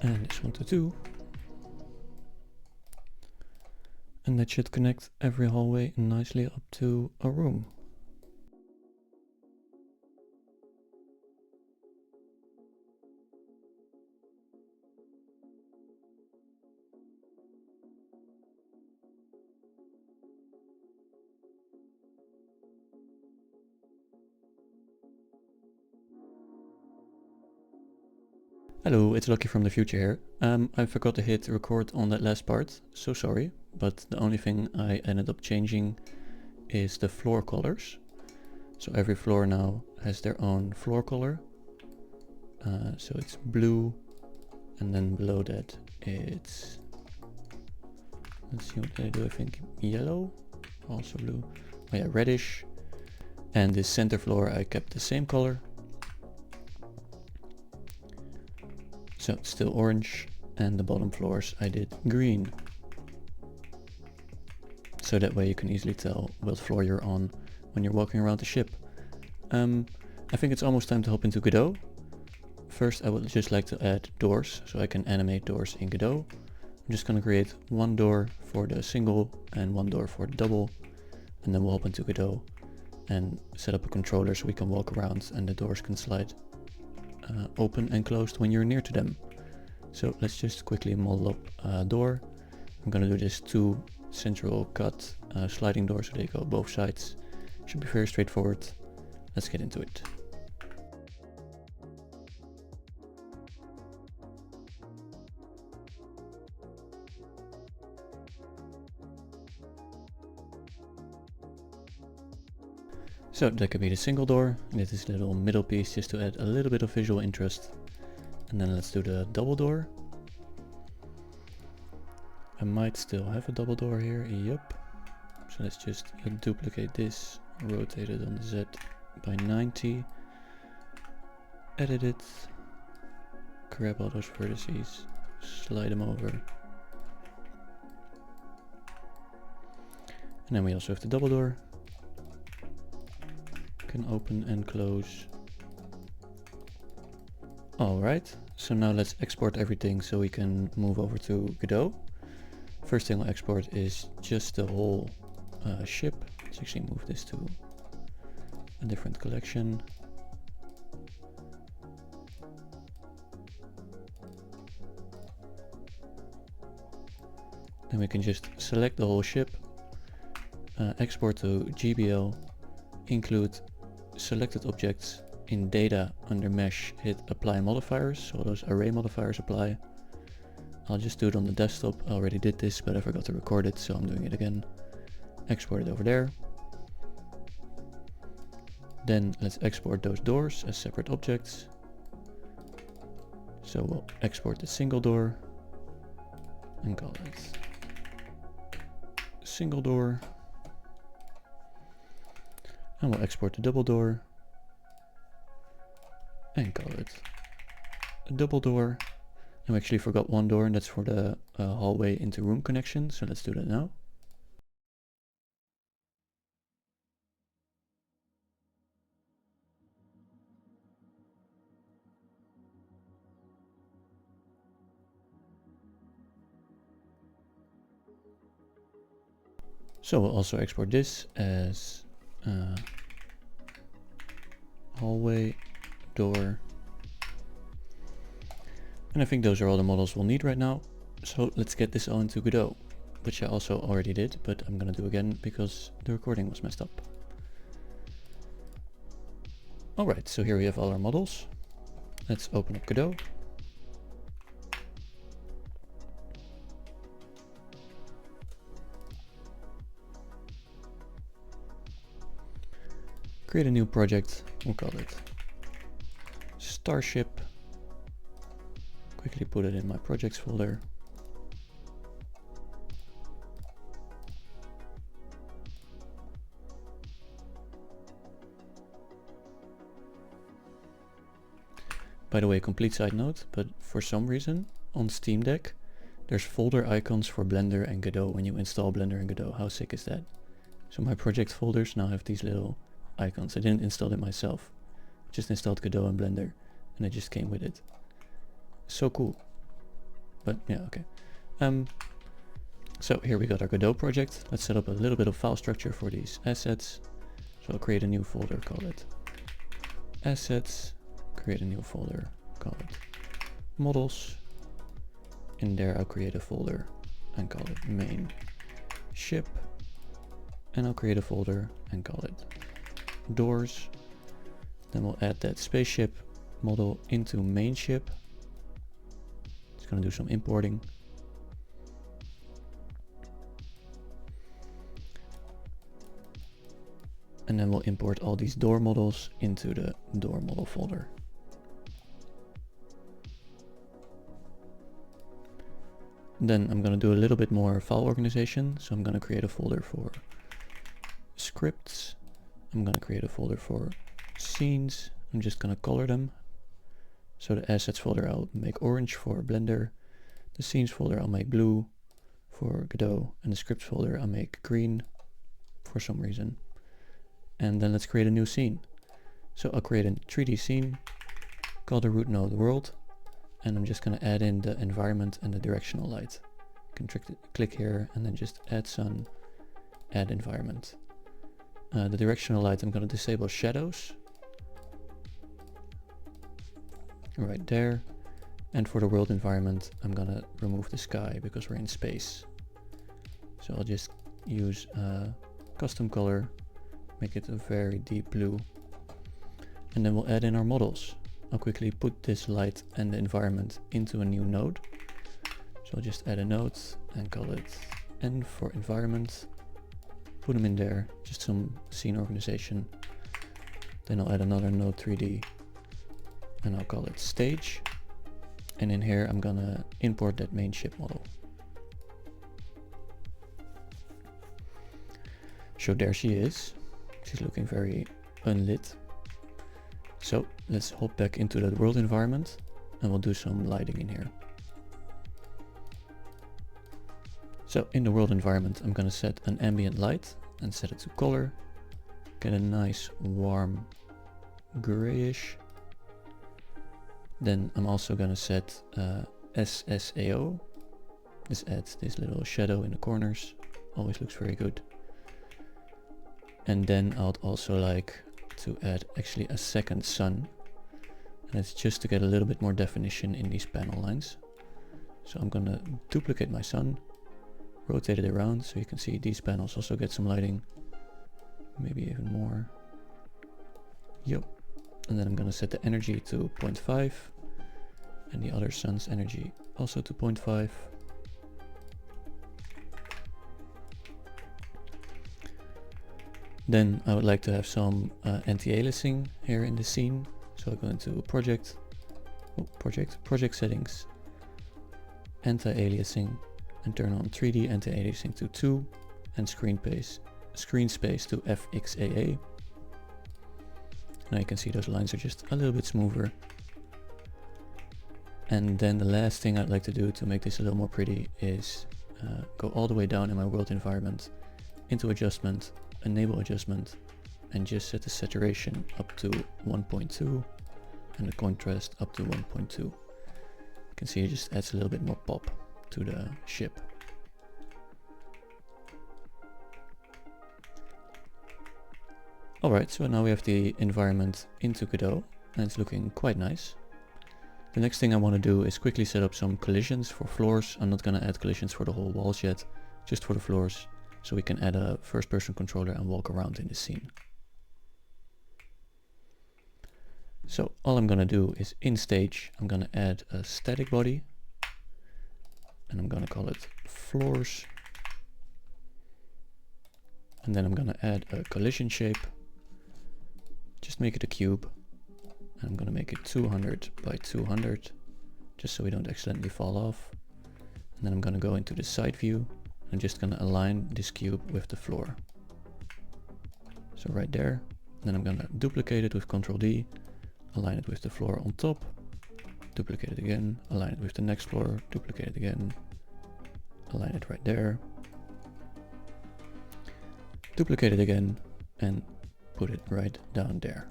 And this one to 2. And that should connect every hallway nicely up to a room. Hello, it's Lucky from the future here. I forgot to hit record on that last part, so sorry, but the only thing I ended up changing is the floor colors. So every floor now has their own floor color. So it's blue, and then below that it's, let's see what they do, I think yellow, also blue, oh yeah, reddish. And this center floor I kept the same color. So it's still orange, and the bottom floors I did green. So that way you can easily tell what floor you're on when you're walking around the ship. I think it's almost time to hop into Godot. First I would just like to add doors, so I can animate doors in Godot. I'm just going to create one door for the single and one door for the double, and then we'll hop into Godot and set up a controller so we can walk around and the doors can slide open and closed when you're near to them. So let's just quickly model up a door. I'm gonna do this 2 central cut sliding doors so they go both sides. Should be very straightforward. Let's get into it. So that could be the single door, and this little middle piece just to add a little bit of visual interest. And then let's do the double door. I might still have a double door here, yep. So let's just duplicate this, rotate it on the Z by 90, edit it, grab all those vertices, slide them over. And then we also have the double door. Can open and close. Alright, so now let's export everything so we can move over to Godot. First thing we'll export is just the whole ship. Let's actually move this to a different collection. Then we can just select the whole ship, export to GBL, include selected objects in data under mesh, hit apply modifiers, so those array modifiers apply. I'll just do it on the desktop. I already did this, but I forgot to record it, so I'm doing it again. Export it over there. Then let's export those doors as separate objects. So we'll export the single door and call it single door. And we'll export the double door and call it a double door. And we actually forgot one door, and that's for the hallway into room connection. So let's do that now. So we'll also export this as hallway door. And I think those are all the models we'll need right now. So let's get this all into Godot, which I also already did, but I'm gonna do again because the recording was messed up. Alright, so here we have all our models. Let's open up Godot. Create a new project, we'll call it Starship. Quickly put it in my projects folder. By the way, complete side note, but for some reason on Steamdeck there's folder icons for Blender and Godot when you install Blender and Godot. How sick is that? So my project folders now have these little icons. I didn't install it myself. I just installed Godot and Blender and it just came with it. So cool. but yeah, okay. So here we got our Godot project. Let's set up a little bit of file structure for these assets. So I'll create a new folder, call it assets, create a new folder, call it models. In there I'll create a folder and call it main ship, and I'll create a folder and call it doors. Then we'll add that spaceship model into main ship. It's going to do some importing. And then we'll import all these door models into the door model folder. Then I'm going to do a little bit more file organization. So I'm going to create a folder for scripts. I'm going to create a folder for scenes. I'm just going to color them. So the assets folder I'll make orange for Blender. The scenes folder I'll make blue for Godot. And the scripts folder I'll make green for some reason. And then let's create a new scene. So I'll create a 3D scene, call the root node world, and I'm just going to add in the environment and the directional light. You can click here and then just add sun, add environment. The directional light I'm going to disable shadows. Right there. And for the world environment I'm going to remove the sky because we're in space. So I'll just use custom color. Make it a very deep blue. And then we'll add in our models. I'll quickly put this light and the environment into a new node. So I'll just add a node and call it N for environment. Put them in there, just some scene organization. Then I'll add another node 3D and I'll call it stage. And in here I'm gonna import that main ship model. So there she is. She's looking very unlit. So let's hop back into that world environment and we'll do some lighting in here. So in the world environment I'm going to set an ambient light and set it to color. Get a nice warm grayish. Then I'm also going to set SSAO. This adds this little shadow in the corners. Always looks very good. And then I'd also like to add actually a second sun. And it's just to get a little bit more definition in these panel lines. So I'm gonna duplicate my sun, rotate it around so you can see these panels also get some lighting. Maybe even more. Yep. And then I'm gonna set the energy to 0.5 and the other sun's energy also to 0.5. Then I would like to have some anti-aliasing here in the scene. So I'll go into project settings, anti-aliasing, and turn on 3D anti-aliasing to 2 and screen space to FXAA. Now you can see those lines are just a little bit smoother. And then the last thing I'd like to do to make this a little more pretty is go all the way down in my world environment into adjustment, enable adjustment, and just set the saturation up to 1.2 and the contrast up to 1.2. You can see it just adds a little bit more pop to the ship. Alright, so now we have the environment into Godot and it's looking quite nice. The next thing I want to do is quickly set up some collisions for floors. I'm not going to add collisions for the whole walls yet, just for the floors, so we can add a first-person controller and walk around in the scene. So all I'm going to do is in stage, I'm going to add a static body and I'm going to call it floors. And then I'm going to add a collision shape, just make it a cube. And I'm going to make it 200 by 200, just so we don't accidentally fall off. And then I'm going to go into the side view. I'm just going to align this cube with the floor. So right there. Then I'm going to duplicate it with Ctrl D, align it with the floor on top, duplicate it again, align it with the next floor, duplicate it again, align it right there, duplicate it again, and put it right down there.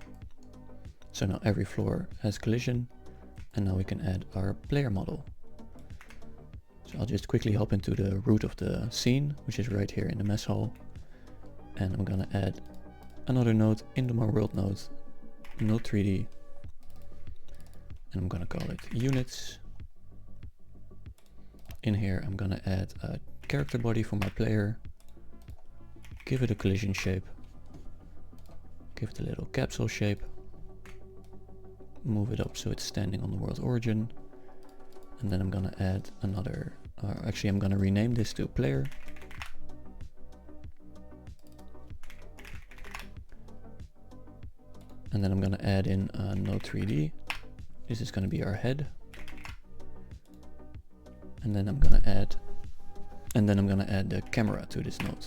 So now every floor has collision, and now we can add our player model. So I'll just quickly hop into the root of the scene, which is right here in the mess hall. And I'm gonna add another node into my world node, node 3D. And I'm gonna call it units. In here I'm gonna add a character body for my player. Give it a collision shape. Give it a little capsule shape. Move it up so it's standing on the world origin. And then I'm gonna add another, actually I'm gonna rename this to player. And then I'm gonna add in a node 3D. This is gonna be our head. And then I'm gonna add the camera to this node.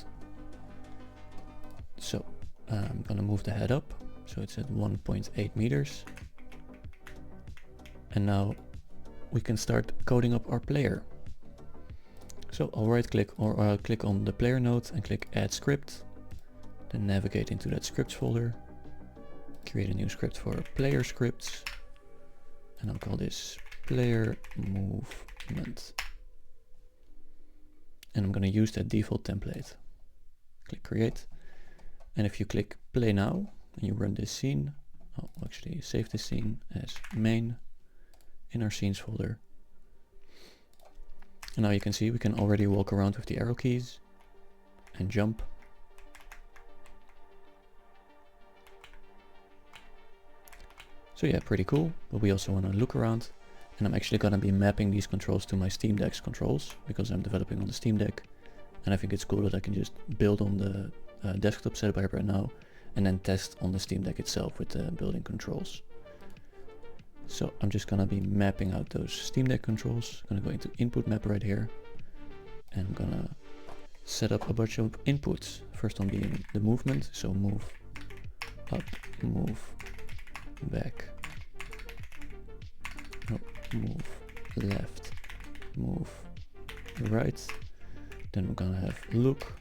So I'm gonna move the head up, so it's at 1.8 meters. And now we can start coding up our player. So I'll right click or click on the player node and click add script. Then navigate into that scripts folder. Create a new script for player scripts. And I'll call this player movement. And I'm going to use that default template. Click create. And if you click play now and you run this scene, I'll actually save this scene as main in our scenes folder. And now you can see we can already walk around with the arrow keys and jump. So yeah, pretty cool, but we also want to look around, and I'm actually going to be mapping these controls to my Steamdeck's controls because I'm developing on the Steamdeck, and I think it's cool that I can just build on the desktop setup I have right now and then test on the Steamdeck itself with the building controls. So I'm just going to be mapping out those Steamdeck controls. I'm going to go into input map right here, and I'm going to set up a bunch of inputs. First one being the movement, so move up, move back, no, move left, move right. Then we're gonna have look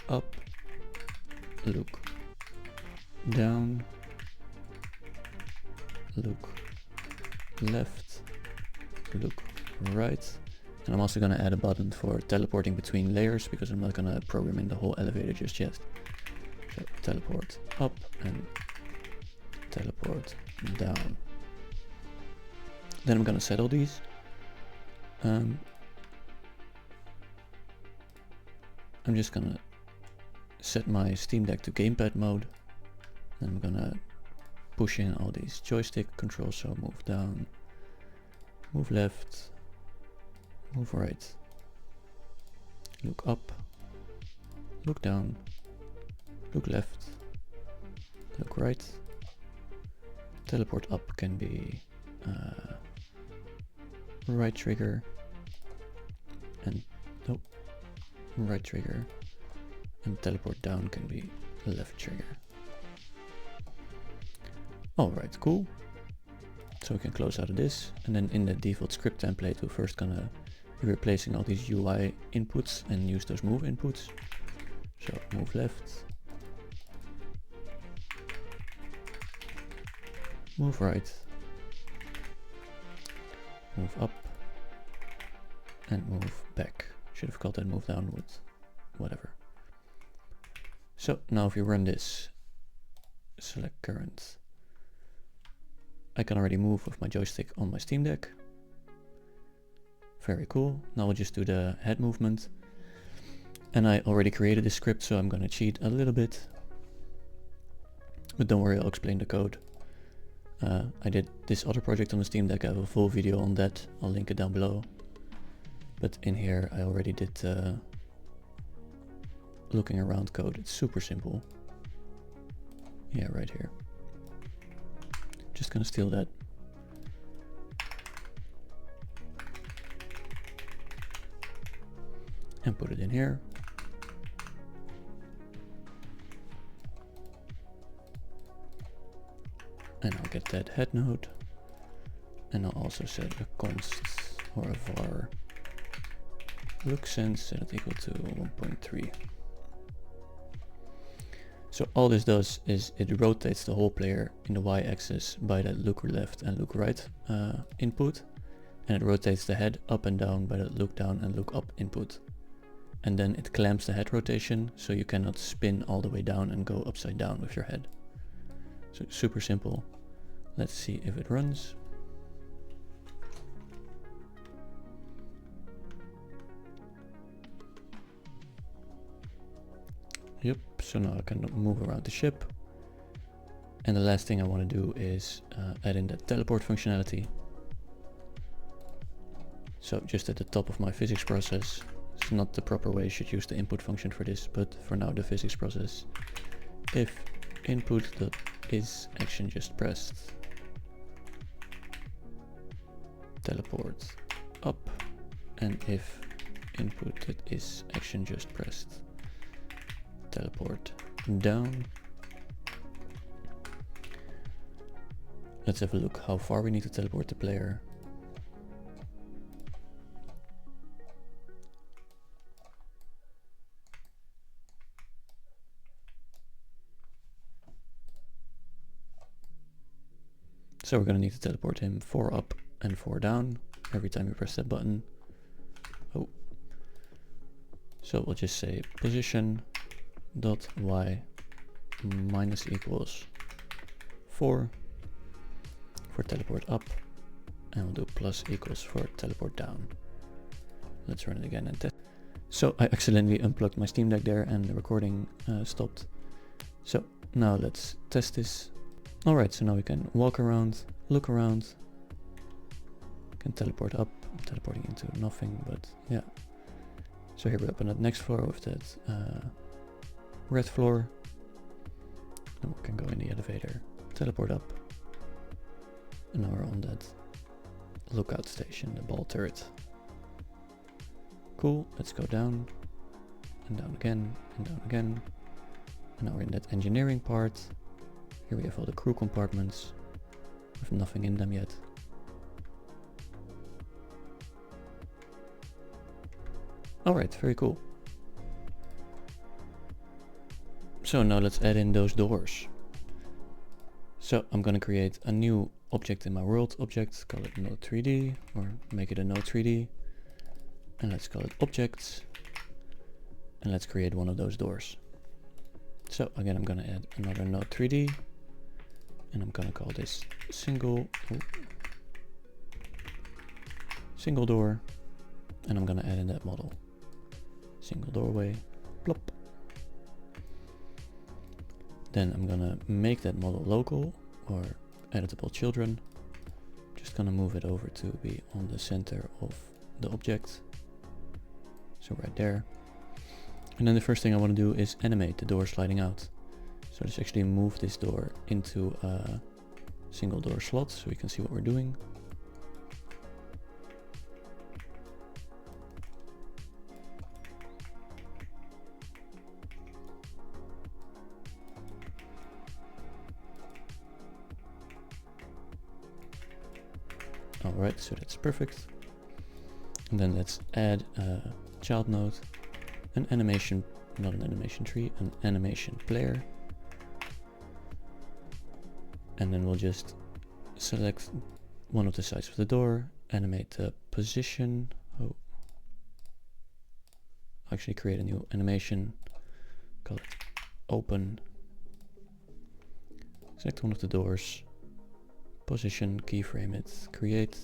up, look down, look left, look right. And I'm also gonna add a button for teleporting between layers because I'm not gonna program in the whole elevator just yet. So teleport up and teleport down. Then I'm gonna settle these. I'm just gonna set my Steamdeck to gamepad mode. Then I'm gonna push in all these joystick controls, so move down, move left, move right, look up, look down, look left, look right. Teleport up can be right trigger and nope, right trigger, and teleport down can be left trigger. Alright, cool. So we can close out of this, and then in the default script template we're first gonna be replacing all these UI inputs and use those move inputs. So move left, move right, move up, and move back. Should have called that move downwards, whatever. So now if you run this, select current, I can already move with my joystick on my Steamdeck. Very cool. Now we'll just do the head movement. And I already created this script, so I'm gonna cheat a little bit. But don't worry, I'll explain the code. I did this other project on the Steamdeck. I have a full video on that. I'll link it down below. But in here I already did looking around code. It's super simple. Yeah, right here. Just gonna steal that. And put it in here. And I'll get that head node. And I'll also set a const or a var look sense, set it equal to 1.3. So all this does is it rotates the whole player in the y-axis by that look left and look right input, and it rotates the head up and down by the look down and look up input. And then it clamps the head rotation, so you cannot spin all the way down and go upside down with your head. So super simple. Let's see if it runs. Yep, so now I can move around the ship. And the last thing I want to do is add in the teleport functionality. So just at the top of my physics process, it's not the proper way, you should use the input function for this, but for now the physics process. If input.is action just pressed, teleport up, and if input.is action just pressed, teleport down. Let's have a look how far we need to teleport the player. So we're going to need to teleport him 4 up and 4 down every time you press that button. Oh. So we'll just say position dot y minus equals 4 for teleport up, and we'll do plus equals for teleport down. Let's run it again and test. So I accidentally unplugged my Steam Deck there and the recording stopped. So now let's test this. Alright, so now we can walk around, look around, can teleport up. I'm teleporting into nothing, but yeah. So here we're up on that next floor with that red floor. And we can go in the elevator, teleport up. And now we're on that lookout station, the ball turret. Cool, let's go down, and down again, and down again. And now we're in that engineering part. Here we have all the crew compartments with nothing in them yet. Alright, very cool. So now let's add in those doors. So I'm gonna create a new object in my world object, call it node 3D, or make it a node 3D. And let's call it objects. And let's create one of those doors. So again, I'm gonna add another node 3D. And I'm gonna call this single door, and I'm gonna add in that model. Single doorway, plop. Then I'm gonna make that model local or editable children. Just gonna move it over to be on the center of the object. So right there. And then the first thing I want to do is animate the door sliding out. So let's actually move this door into a single door slot so we can see what we're doing. Alright, so that's perfect. And then let's add a child node, an animation, not an animation tree, an animation player. And then we'll just select one of the sides of the door, animate the position. Oh, actually create a new animation, call it open. Select one of the doors, position, keyframe it, create.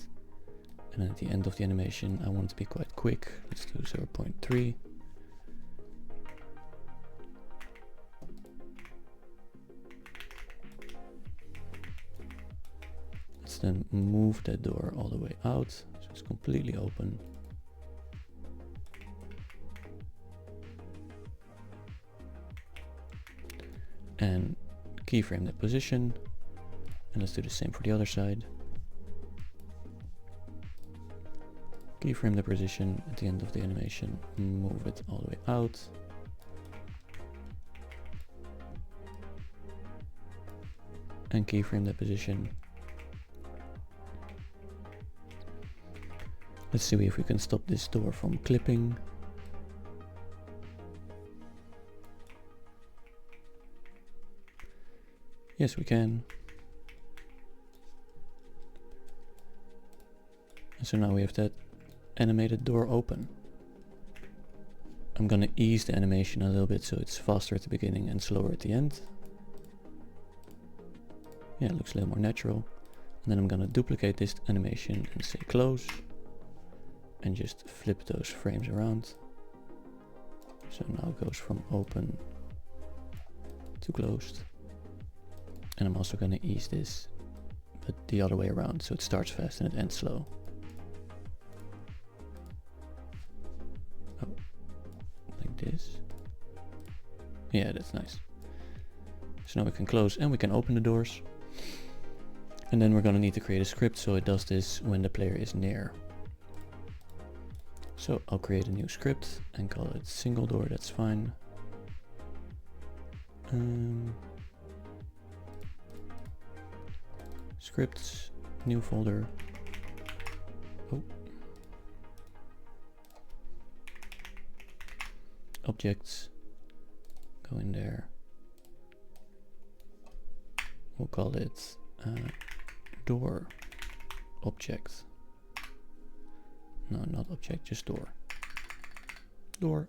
And then at the end of the animation, I want it to be quite quick. Let's do 0.3. Then move that door all the way out so it's completely open. And keyframe that position, and let's do the same for the other side. Keyframe the position at the end of the animation, move it all the way out. And keyframe that position. Let's see if we can stop this door from clipping. Yes, we can. So now we have that animated door open. I'm gonna ease the animation a little bit so it's faster at the beginning and slower at the end. Yeah, it looks a little more natural. And then I'm gonna duplicate this animation and say close. And just flip those frames around. So now it goes from open to closed. And I'm also gonna ease this, but the other way around, so it starts fast and it ends slow. Oh, like this. Yeah, that's nice. So now we can close and we can open the doors. And then we're gonna need to create a script so it does this when the player is near. So I'll create a new script and call it single door, that's fine. Scripts, new folder. Oh. Objects, go in there. We'll call it door object. No, not object, just door. Door.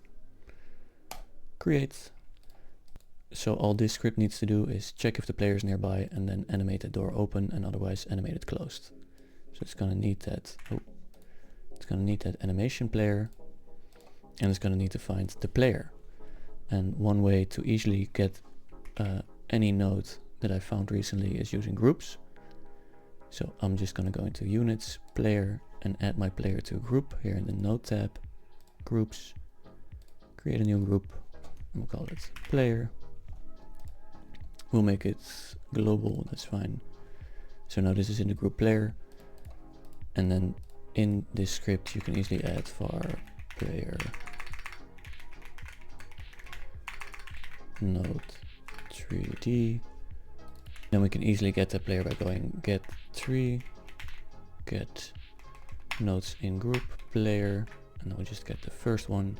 Create. So all this script needs to do is check if the player is nearby and then animate the door open and otherwise animate it closed. So it's gonna need that. Oh, it's gonna need that animation player, and it's gonna need to find the player. And one way to easily get any node that I found recently is using groups. So I'm just gonna go into units, player, and add my player to a group here in the node tab, groups, create a new group, and we'll call it player. We'll make it global, that's fine. So now this is in the group player, and then in this script you can easily add var player node 3D. Then we can easily get the player by going get 3, get nodes in group player, and then we'll just get the first one.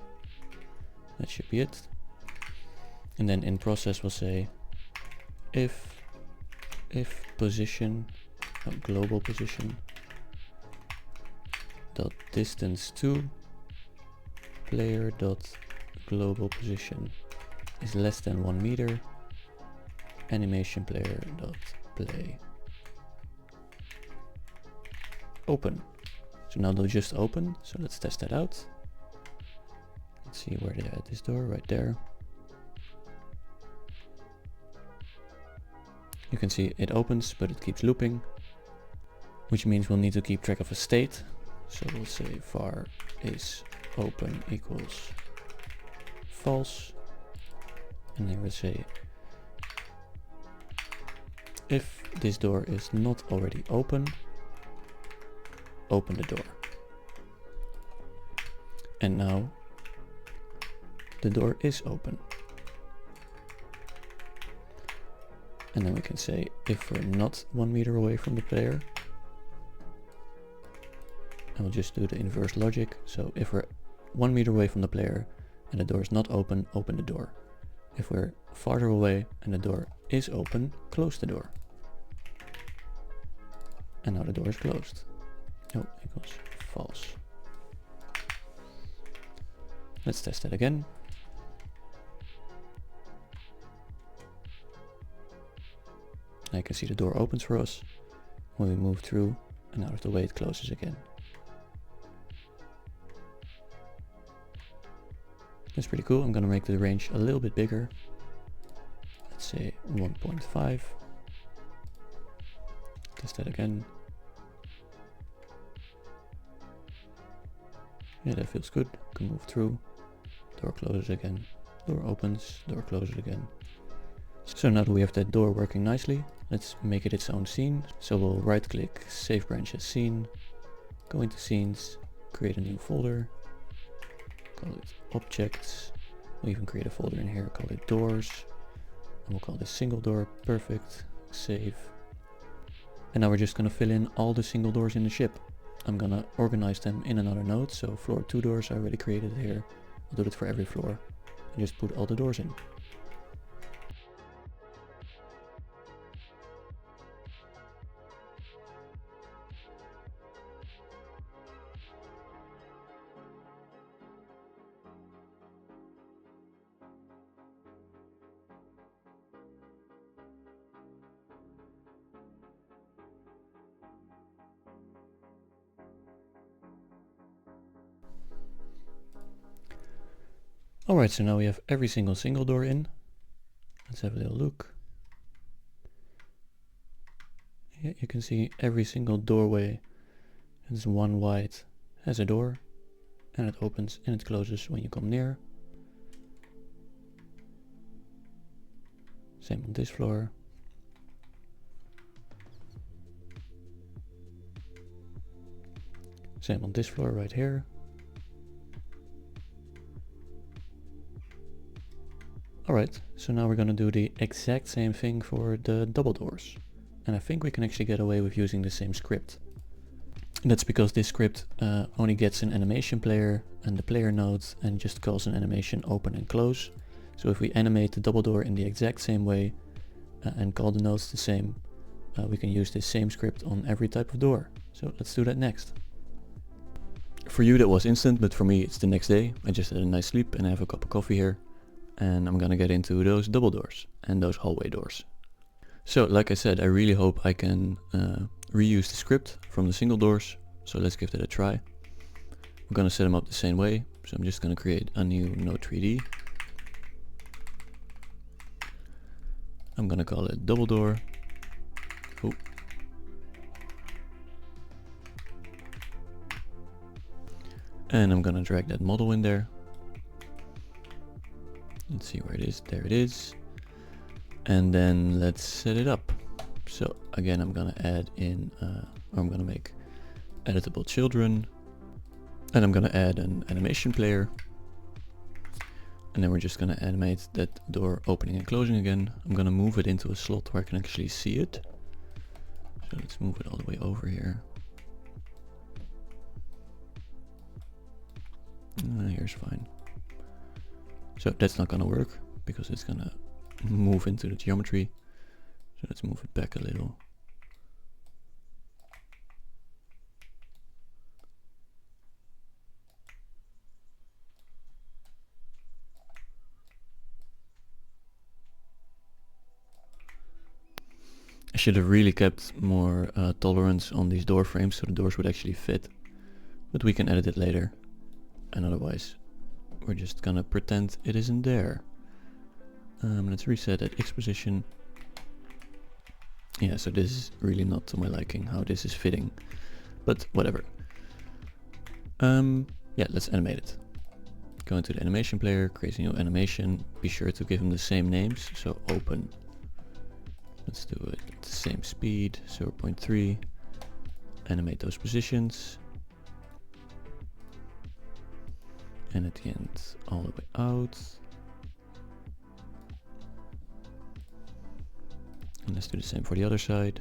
That should be it. And then in process we'll say if position, global position dot distance to player dot global position is less than 1 meter, animation player dot play open. So now they'll just open, so let's test that out. Let's see where they add this door, right there. You can see it opens, but it keeps looping, which means we'll need to keep track of a state. So we'll say var is open equals false, and then we'll say if this door is not already open, open the door. And now the door is open. And then we can say if we're not 1 meter away from the player, and we'll just do the inverse logic. So if we're 1 meter away from the player and the door is not open, open the door. If we're farther away and the door is open, close the door. And now the door is closed. Oh, equals false. Let's test that again. Now you can see the door opens for us when we move through, and out of the way it closes again. That's pretty cool. I'm gonna make the range a little bit bigger. Let's say 1.5. Test that again. Yeah, that feels good. Can move through. Door closes again. Door opens. Door closes again. So now that we have that door working nicely, let's make it its own scene. So we'll right click, save branch as scene, go into scenes, create a new folder, call it objects. We'll even create a folder in here, call it doors, and we'll call this single door, perfect, save. And now we're just gonna fill in all the single doors in the ship. I'm gonna organize them in another node, so floor 2 doors I already created here. I'll do it for every floor, and just put all the doors in. Alright, so now we have every single door in. Let's have a little look. Yeah, you can see every single doorway is one wide, has a door, and it opens and it closes when you come near. Same on this floor. Same on this floor right here. Alright, so now we're gonna do the exact same thing for the double doors. And I think we can actually get away with using the same script. And that's because this script only gets an animation player and the player node and just calls an animation open and close. So if we animate the double door in the exact same way and call the nodes the same, we can use this same script on every type of door. So let's do that next. For you that was instant, but for me it's the next day. I just had a nice sleep and I have a cup of coffee here. And I'm gonna get into those double doors and those hallway doors. So like I said, I really hope I can reuse the script from the single doors. So let's give that a try. I'm gonna set them up the same way. So I'm just gonna create a new node 3D. I'm gonna call it double door. Oh. And I'm gonna drag that model in there. Let's see where it is. There it is. And then let's set it up. So again, I'm gonna add in, I'm gonna make editable children, and I'm gonna add an animation player, and then we're just gonna animate that door opening and closing again. I'm gonna move it into a slot where I can actually see it. So let's move it all the way over here. Here's fine. So that's not gonna work because it's gonna move into the geometry. So let's move it back a little. I should have really kept more tolerance on these door frames so the doors would actually fit. But we can edit it later. And otherwise, we're just gonna pretend it isn't there. Let's reset at X position. Yeah, so this is really not to my liking how this is fitting, but whatever. Yeah, let's animate it. Go into the animation player, create a new animation. Be sure to give them the same names. So open. Let's do it at the same speed, 0.3. Animate those positions. And at the end, all the way out. And let's do the same for the other side.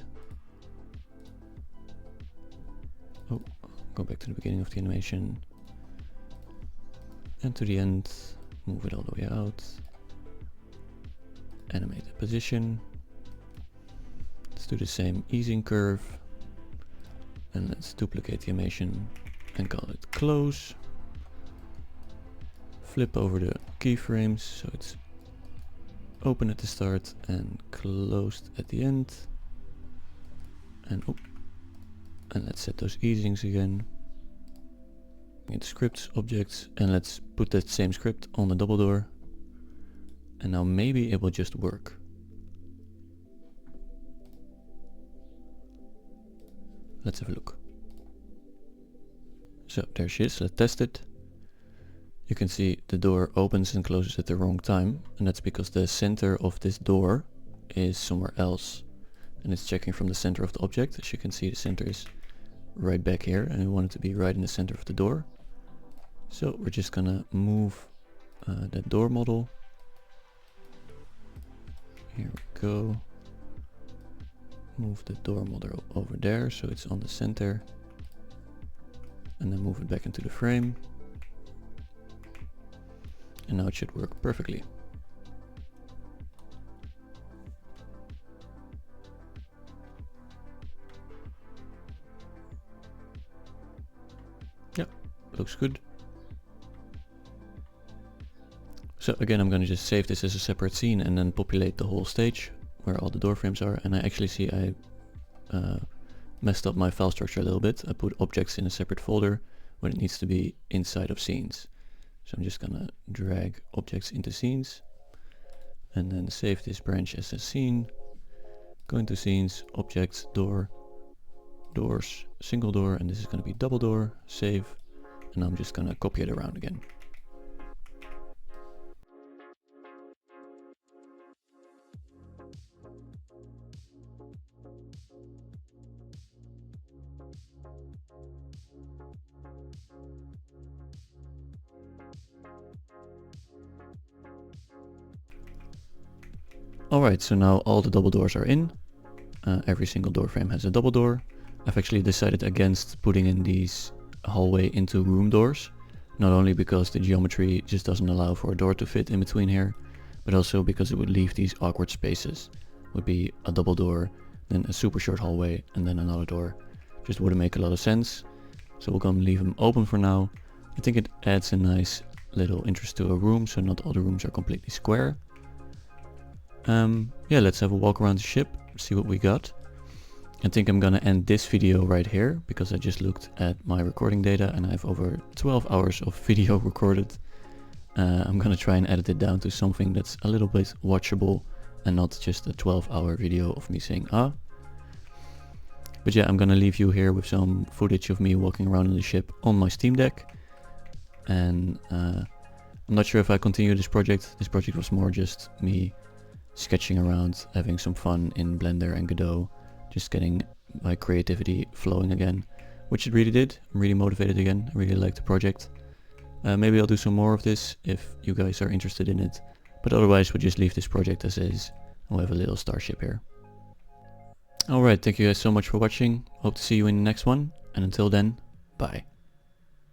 Oh, go back to the beginning of the animation. And to the end, move it all the way out. Animate the position. Let's do the same easing curve. And let's duplicate the animation and call it close. Flip over the keyframes so it's open at the start and closed at the end. And oh, and let's set those easings again. Get scripts, objects, and let's put that same script on the double door. And now maybe it will just work. Let's have a look. So there she is, let's test it. You can see the door opens and closes at the wrong time, and that's because the center of this door is somewhere else, and it's checking from the center of the object. As you can see, the center is right back here, and we want it to be right in the center of the door. So we're just gonna move that door model. Here we go. Move the door model over there so it's on the center, and then move it back into the frame. And now it should work perfectly. Yeah, looks good. So again, I'm going to just save this as a separate scene and then populate the whole stage where all the door frames are. And I actually see I messed up my file structure a little bit. I put objects in a separate folder when it needs to be inside of scenes. So I'm just gonna drag objects into scenes and then save this branch as a scene. Go into scenes, objects, door, doors, single door, and this is gonna be double door, save, and I'm just gonna copy it around again. Alright, so now all the double doors are in. Every single door frame has a double door. I've actually decided against putting in these hallway into room doors. Not only because the geometry just doesn't allow for a door to fit in between here, but also because it would leave these awkward spaces. Would be a double door, then a super short hallway, and then another door. Just wouldn't make a lot of sense. So we're gonna leave them open for now. I think it adds a nice little interest to a room, so not all the rooms are completely square. Yeah, let's have a walk around the ship, see what we got. I think I'm gonna end this video right here, because I just looked at my recording data and I have over 12 hours of video recorded. I'm gonna try and edit it down to something that's a little bit watchable and not just a 12-hour video of me saying ah. But yeah, I'm gonna leave you here with some footage of me walking around in the ship on my Steamdeck. And I'm not sure if I continue this project. This project was more just me sketching around, having some fun in Blender and Godot, just getting my creativity flowing again, which it really did. I'm really motivated again. I really like the project. Maybe I'll do some more of this if you guys are interested in it, but otherwise we'll just leave this project as is. We'll have a little starship here. Alright, thank you guys so much for watching. Hope to see you in the next one, and until then, bye.